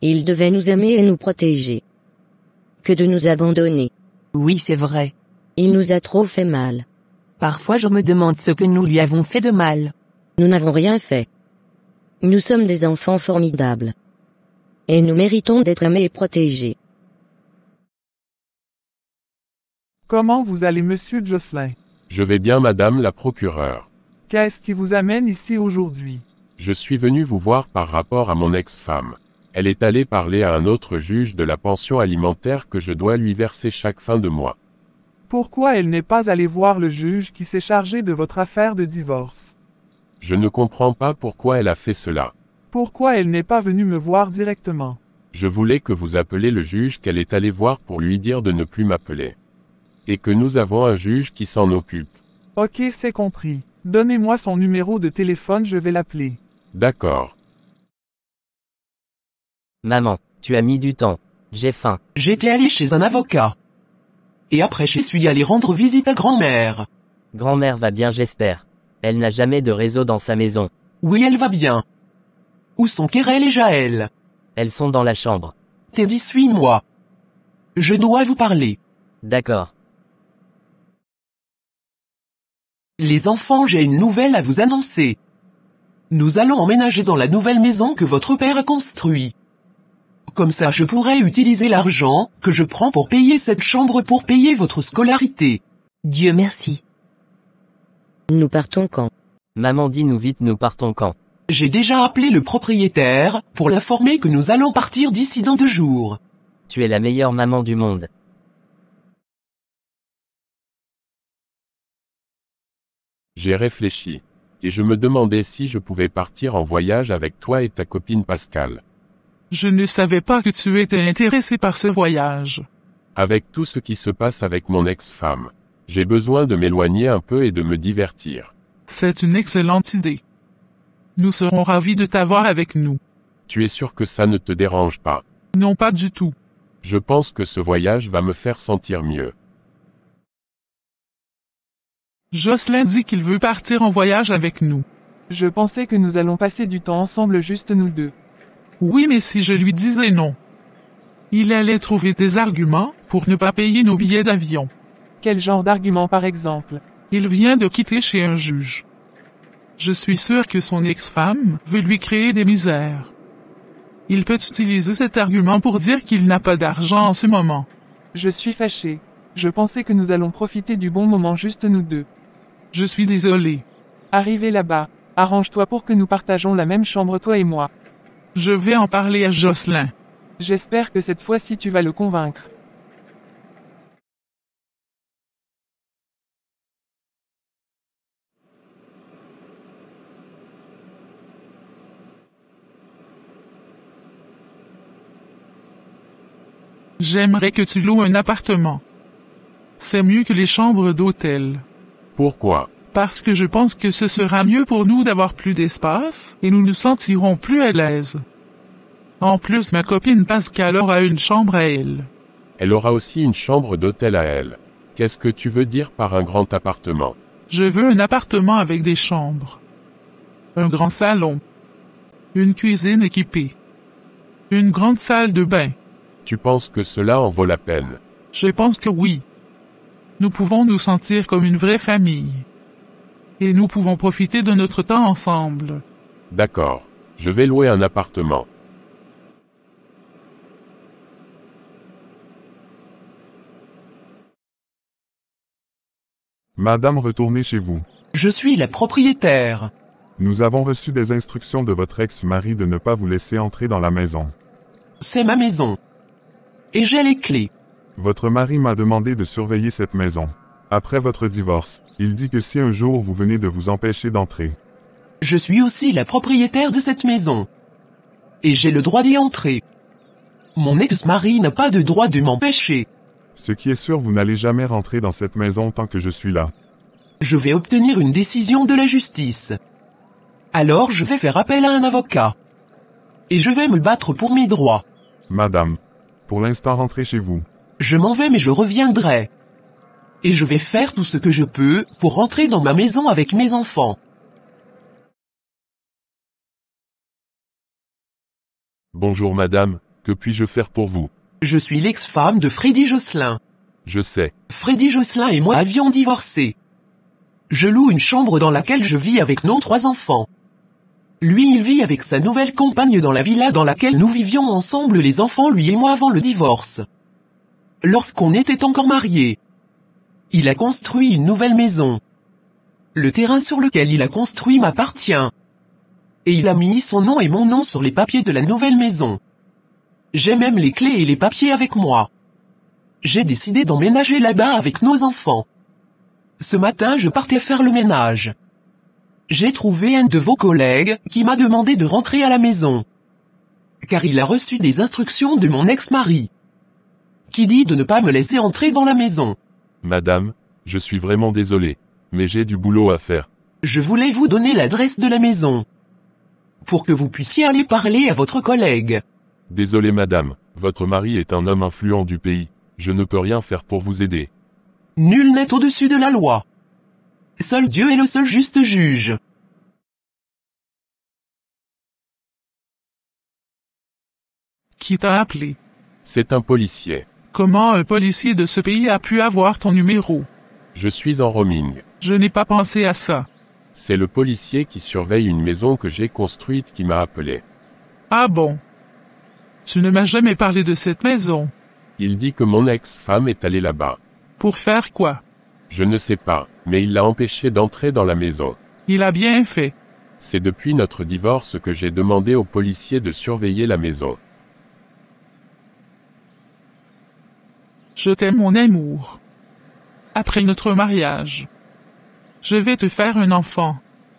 Il devait nous aimer et nous protéger. Que de nous abandonner. Oui, c'est vrai. Il nous a trop fait mal. Parfois je me demande ce que nous lui avons fait de mal. Nous n'avons rien fait. Nous sommes des enfants formidables. Et nous méritons d'être aimés et protégés. Comment vous allez, monsieur Jocelyn? Je vais bien, madame la procureure. Qu'est-ce qui vous amène ici aujourd'hui? Je suis venu vous voir par rapport à mon ex-femme. Elle est allée parler à un autre juge de la pension alimentaire que je dois lui verser chaque fin de mois. Pourquoi elle n'est pas allée voir le juge qui s'est chargé de votre affaire de divorce? Je ne comprends pas pourquoi elle a fait cela. Pourquoi elle n'est pas venue me voir directement? Je voulais que vous appeliez le juge qu'elle est allée voir pour lui dire de ne plus m'appeler. Et que nous avons un juge qui s'en occupe. Ok, c'est compris. Donnez-moi son numéro de téléphone, je vais l'appeler. D'accord. Maman, tu as mis du temps. J'ai faim. J'étais allé chez un avocat. Et après je suis allé rendre visite à grand-mère. Grand-mère va bien, j'espère. Elle n'a jamais de réseau dans sa maison. Oui, elle va bien. Où sont Kérel et Jaël? Elles sont dans la chambre. Teddy, suis-moi. Je dois vous parler. D'accord. Les enfants, j'ai une nouvelle à vous annoncer. Nous allons emménager dans la nouvelle maison que votre père a construite. Comme ça je pourrai utiliser l'argent que je prends pour payer cette chambre pour payer votre scolarité. Dieu merci. Nous partons quand? Maman, dis-nous vite, nous partons quand? J'ai déjà appelé le propriétaire pour l'informer que nous allons partir d'ici dans 2 jours. Tu es la meilleure maman du monde. J'ai réfléchi. Et je me demandais si je pouvais partir en voyage avec toi et ta copine Pascal. Je ne savais pas que tu étais intéressé par ce voyage. Avec tout ce qui se passe avec mon ex-femme, j'ai besoin de m'éloigner un peu et de me divertir. C'est une excellente idée. Nous serons ravis de t'avoir avec nous. Tu es sûr que ça ne te dérange pas? Non, pas du tout. Je pense que ce voyage va me faire sentir mieux. Jocelyn dit qu'il veut partir en voyage avec nous. Je pensais que nous allons passer du temps ensemble, juste nous deux. Oui, mais si je lui disais non, il allait trouver des arguments pour ne pas payer nos billets d'avion. Quel genre d'argument par exemple? Il vient de quitter chez un juge. Je suis sûr que son ex-femme veut lui créer des misères. Il peut utiliser cet argument pour dire qu'il n'a pas d'argent en ce moment. Je suis fâché. Je pensais que nous allons profiter du bon moment juste nous deux. Je suis désolé. Arrivé là-bas, arrange-toi pour que nous partageons la même chambre toi et moi. Je vais en parler à Jocelyn. J'espère que cette fois-ci tu vas le convaincre. J'aimerais que tu loues un appartement. C'est mieux que les chambres d'hôtel. Pourquoi? Parce que je pense que ce sera mieux pour nous d'avoir plus d'espace, et nous nous sentirons plus à l'aise. En plus, ma copine Pascal aura une chambre à elle. Elle aura aussi une chambre d'hôtel à elle. Qu'est-ce que tu veux dire par un grand appartement? Je veux un appartement avec des chambres. Un grand salon. Une cuisine équipée. Une grande salle de bain. Tu penses que cela en vaut la peine? Je pense que oui. Nous pouvons nous sentir comme une vraie famille. Et nous pouvons profiter de notre temps ensemble. D'accord. Je vais louer un appartement. Madame, retournez chez vous. Je suis la propriétaire. Nous avons reçu des instructions de votre ex-mari de ne pas vous laisser entrer dans la maison. C'est ma maison. Et j'ai les clés. Votre mari m'a demandé de surveiller cette maison. Après votre divorce, il dit que si un jour vous venez de vous empêcher d'entrer. Je suis aussi la propriétaire de cette maison. Et j'ai le droit d'y entrer. Mon ex-mari n'a pas de droit de m'empêcher. Ce qui est sûr, vous n'allez jamais rentrer dans cette maison tant que je suis là. Je vais obtenir une décision de la justice. Alors je vais faire appel à un avocat. Et je vais me battre pour mes droits. Madame, pour l'instant rentrez chez vous. Je m'en vais mais je reviendrai. Et je vais faire tout ce que je peux pour rentrer dans ma maison avec mes enfants. Bonjour madame, que puis-je faire pour vous? Je suis l'ex-femme de Freddy Jocelyn. Je sais. Freddy Jocelyn et moi avions divorcé. Je loue une chambre dans laquelle je vis avec nos 3 enfants. Lui, il vit avec sa nouvelle compagne dans la villa dans laquelle nous vivions ensemble les enfants, lui et moi, avant le divorce. Lorsqu'on était encore mariés. Il a construit une nouvelle maison. Le terrain sur lequel il a construit m'appartient. Et il a mis son nom et mon nom sur les papiers de la nouvelle maison. J'ai même les clés et les papiers avec moi. J'ai décidé d'emménager là-bas avec nos enfants. Ce matin, je partais faire le ménage. J'ai trouvé un de vos collègues qui m'a demandé de rentrer à la maison. Car il a reçu des instructions de mon ex-mari. Qui dit de ne pas me laisser entrer dans la maison. Madame, je suis vraiment désolé, mais j'ai du boulot à faire. Je voulais vous donner l'adresse de la maison. Pour que vous puissiez aller parler à votre collègue. Désolé madame, votre mari est un homme influent du pays, je ne peux rien faire pour vous aider. Nul n'est au-dessus de la loi. Seul Dieu est le seul juste juge. Qui t'a appelé? C'est un policier. Comment un policier de ce pays a pu avoir ton numéro? Je suis en roaming. Je n'ai pas pensé à ça. C'est le policier qui surveille une maison que j'ai construite qui m'a appelé. Ah bon? Tu ne m'as jamais parlé de cette maison. Il dit que mon ex-femme est allée là-bas. Pour faire quoi? Je ne sais pas, mais il l'a empêché d'entrer dans la maison. Il a bien fait. C'est depuis notre divorce que j'ai demandé au policier de surveiller la maison. Je t'aime mon amour. Après notre mariage, je vais te faire un enfant.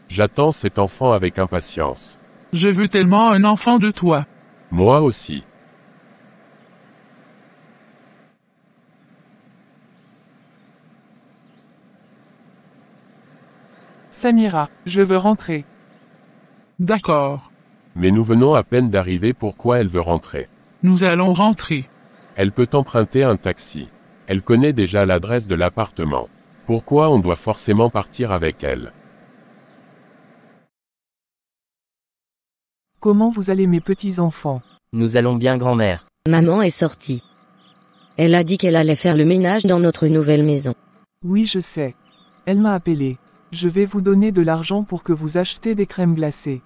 J'attends cet enfant avec impatience. Je veux tellement un enfant de toi. Moi aussi. Samira, je veux rentrer. D'accord. Mais nous venons à peine d'arriver, pourquoi elle veut rentrer? Nous allons rentrer. Elle peut emprunter un taxi. Elle connaît déjà l'adresse de l'appartement. Pourquoi on doit forcément partir avec elle? Comment vous allez mes petits-enfants? Nous allons bien grand-mère. Maman est sortie. Elle a dit qu'elle allait faire le ménage dans notre nouvelle maison. Oui, je sais. Elle m'a appelé. Je vais vous donner de l'argent pour que vous achetez des crèmes glacées.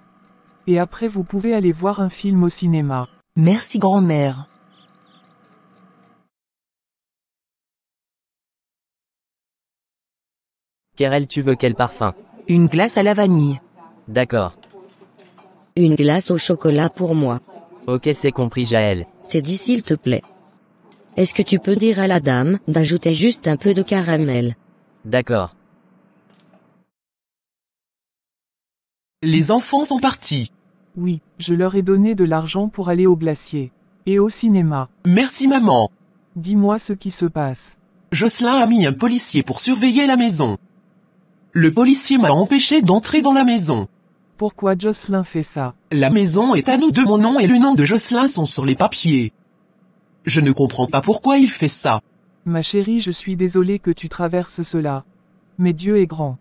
Et après vous pouvez aller voir un film au cinéma. Merci grand-mère. Kerel, tu veux quel parfum? Une glace à la vanille. D'accord. Une glace au chocolat pour moi. Ok, c'est compris, Jaël. Teddy, s'il te plaît. Est-ce que tu peux dire à la dame d'ajouter juste un peu de caramel? D'accord. Les enfants sont partis. Oui, je leur ai donné de l'argent pour aller au glacier. Et au cinéma. Merci maman. Dis-moi ce qui se passe. Jocelyn a mis un policier pour surveiller la maison. Le policier m'a empêché d'entrer dans la maison. Pourquoi Jocelyn fait ça? La maison est à nous deux, mon nom et le nom de Jocelyn sont sur les papiers. Je ne comprends pas pourquoi il fait ça. Ma chérie, je suis désolé que tu traverses cela. Mais Dieu est grand.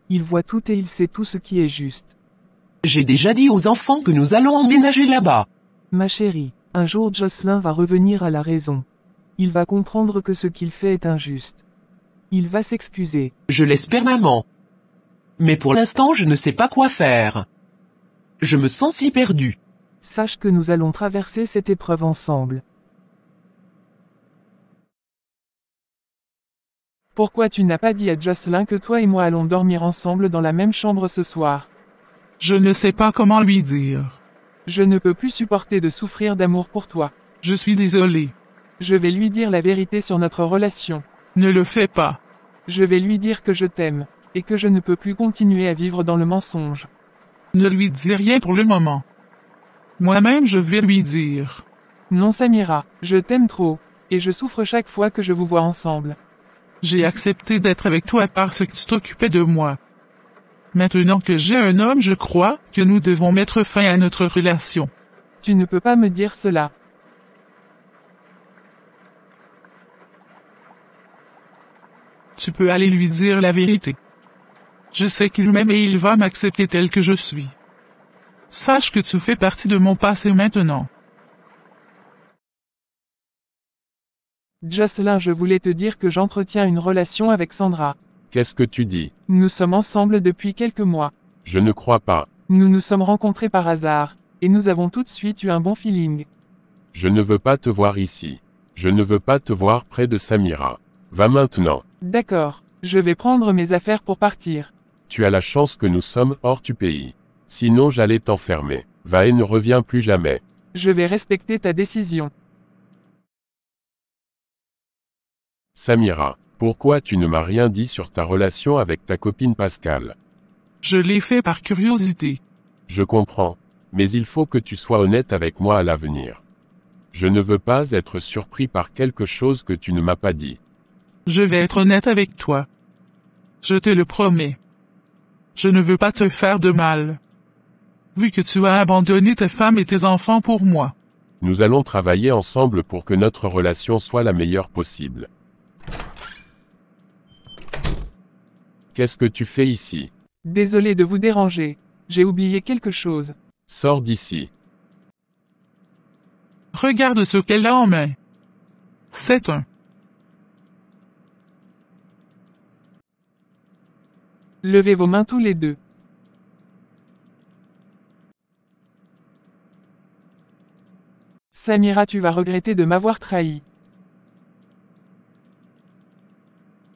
Il voit tout et il sait tout ce qui est juste. J'ai déjà dit aux enfants que nous allons emménager là-bas. Ma chérie, un jour Jocelyn va revenir à la raison. Il va comprendre que ce qu'il fait est injuste. Il va s'excuser. Je l'espère maman. Mais pour l'instant je ne sais pas quoi faire. Je me sens si perdu. Sache que nous allons traverser cette épreuve ensemble. Pourquoi tu n'as pas dit à Jocelyn que toi et moi allons dormir ensemble dans la même chambre ce soir? Je ne sais pas comment lui dire. Je ne peux plus supporter de souffrir d'amour pour toi. Je suis désolé. Je vais lui dire la vérité sur notre relation. Ne le fais pas. Je vais lui dire que je t'aime, et que je ne peux plus continuer à vivre dans le mensonge. Ne lui dis rien pour le moment. Moi-même je vais lui dire. Non Samira, je t'aime trop, et je souffre chaque fois que je vous vois ensemble. J'ai accepté d'être avec toi parce que tu t'occupais de moi. Maintenant que j'ai un homme, je crois que nous devons mettre fin à notre relation. Tu ne peux pas me dire cela. Tu peux aller lui dire la vérité. Je sais qu'il m'aime et il va m'accepter tel que je suis. Sache que tu fais partie de mon passé maintenant. Jocelyn, je voulais te dire que j'entretiens une relation avec Sandra. Qu'est-ce que tu dis? Nous sommes ensemble depuis quelques mois. Je ne crois pas. Nous nous sommes rencontrés par hasard, et nous avons tout de suite eu un bon feeling. Je ne veux pas te voir ici. Je ne veux pas te voir près de Samira. Va maintenant. D'accord, je vais prendre mes affaires pour partir. Tu as la chance que nous sommes hors du pays. Sinon j'allais t'enfermer. Va et ne reviens plus jamais. Je vais respecter ta décision. Samira, pourquoi tu ne m'as rien dit sur ta relation avec ta copine Pascal? Je l'ai fait par curiosité. Je comprends, mais il faut que tu sois honnête avec moi à l'avenir. Je ne veux pas être surpris par quelque chose que tu ne m'as pas dit. Je vais être honnête avec toi. Je te le promets. Je ne veux pas te faire de mal. Vu que tu as abandonné ta femme et tes enfants pour moi. Nous allons travailler ensemble pour que notre relation soit la meilleure possible. Qu'est-ce que tu fais ici? Désolé de vous déranger. J'ai oublié quelque chose. Sors d'ici. Regarde ce qu'elle a en main. C'est un. Levez vos mains tous les deux. Samira, tu vas regretter de m'avoir trahi.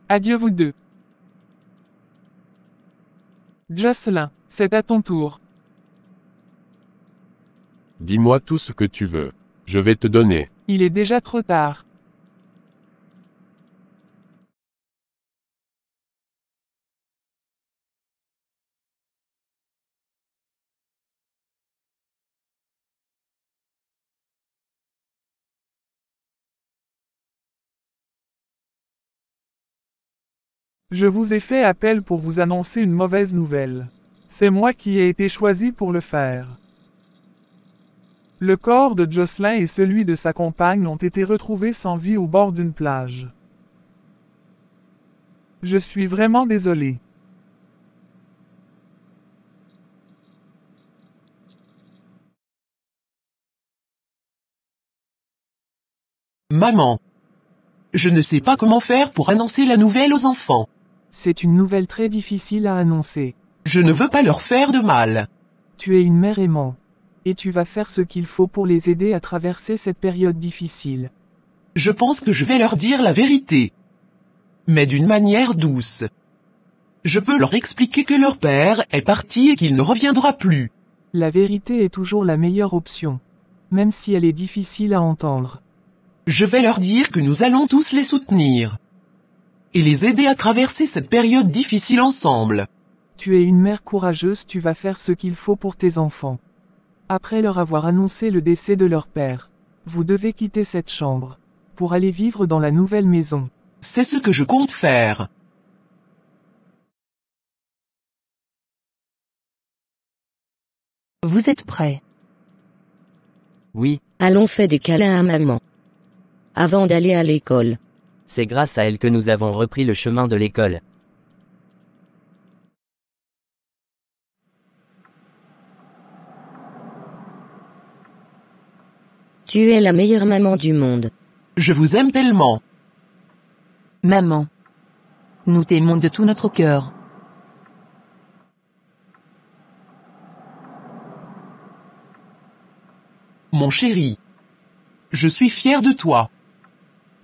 Adieu vous deux. Jocelyn, c'est à ton tour. Dis-moi tout ce que tu veux. Je vais te donner. Il est déjà trop tard. Je vous ai fait appel pour vous annoncer une mauvaise nouvelle. C'est moi qui ai été choisi pour le faire. Le corps de Jocelyn et celui de sa compagne ont été retrouvés sans vie au bord d'une plage. Je suis vraiment désolé. Maman. Je ne sais pas comment faire pour annoncer la nouvelle aux enfants. C'est une nouvelle très difficile à annoncer. Je ne veux pas leur faire de mal. Tu es une mère aimante. Et tu vas faire ce qu'il faut pour les aider à traverser cette période difficile. Je pense que je vais leur dire la vérité. Mais d'une manière douce. Je peux leur expliquer que leur père est parti et qu'il ne reviendra plus. La vérité est toujours la meilleure option. Même si elle est difficile à entendre. Je vais leur dire que nous allons tous les soutenir. Et les aider à traverser cette période difficile ensemble. Tu es une mère courageuse, tu vas faire ce qu'il faut pour tes enfants. Après leur avoir annoncé le décès de leur père, vous devez quitter cette chambre, pour aller vivre dans la nouvelle maison. C'est ce que je compte faire. Vous êtes prêts? Oui, Allons faire des câlins à maman. Avant d'aller à l'école. c'est grâce à elle que nous avons repris le chemin de l'école. Tu es la meilleure maman du monde. Je vous aime tellement. Maman. Nous t'aimons de tout notre cœur. Mon chéri. Je suis fier de toi.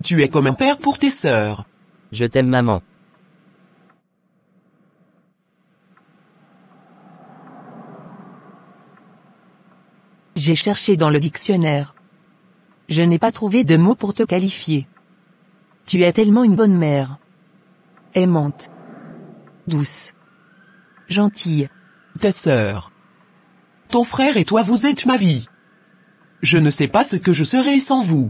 Tu es comme un père pour tes sœurs. Je t'aime maman. J'ai cherché dans le dictionnaire. Je n'ai pas trouvé de mots pour te qualifier. Tu es tellement une bonne mère. Aimante. Douce. Gentille. Ta sœur. Ton frère et toi vous êtes ma vie. Je ne sais pas ce que je serais sans vous.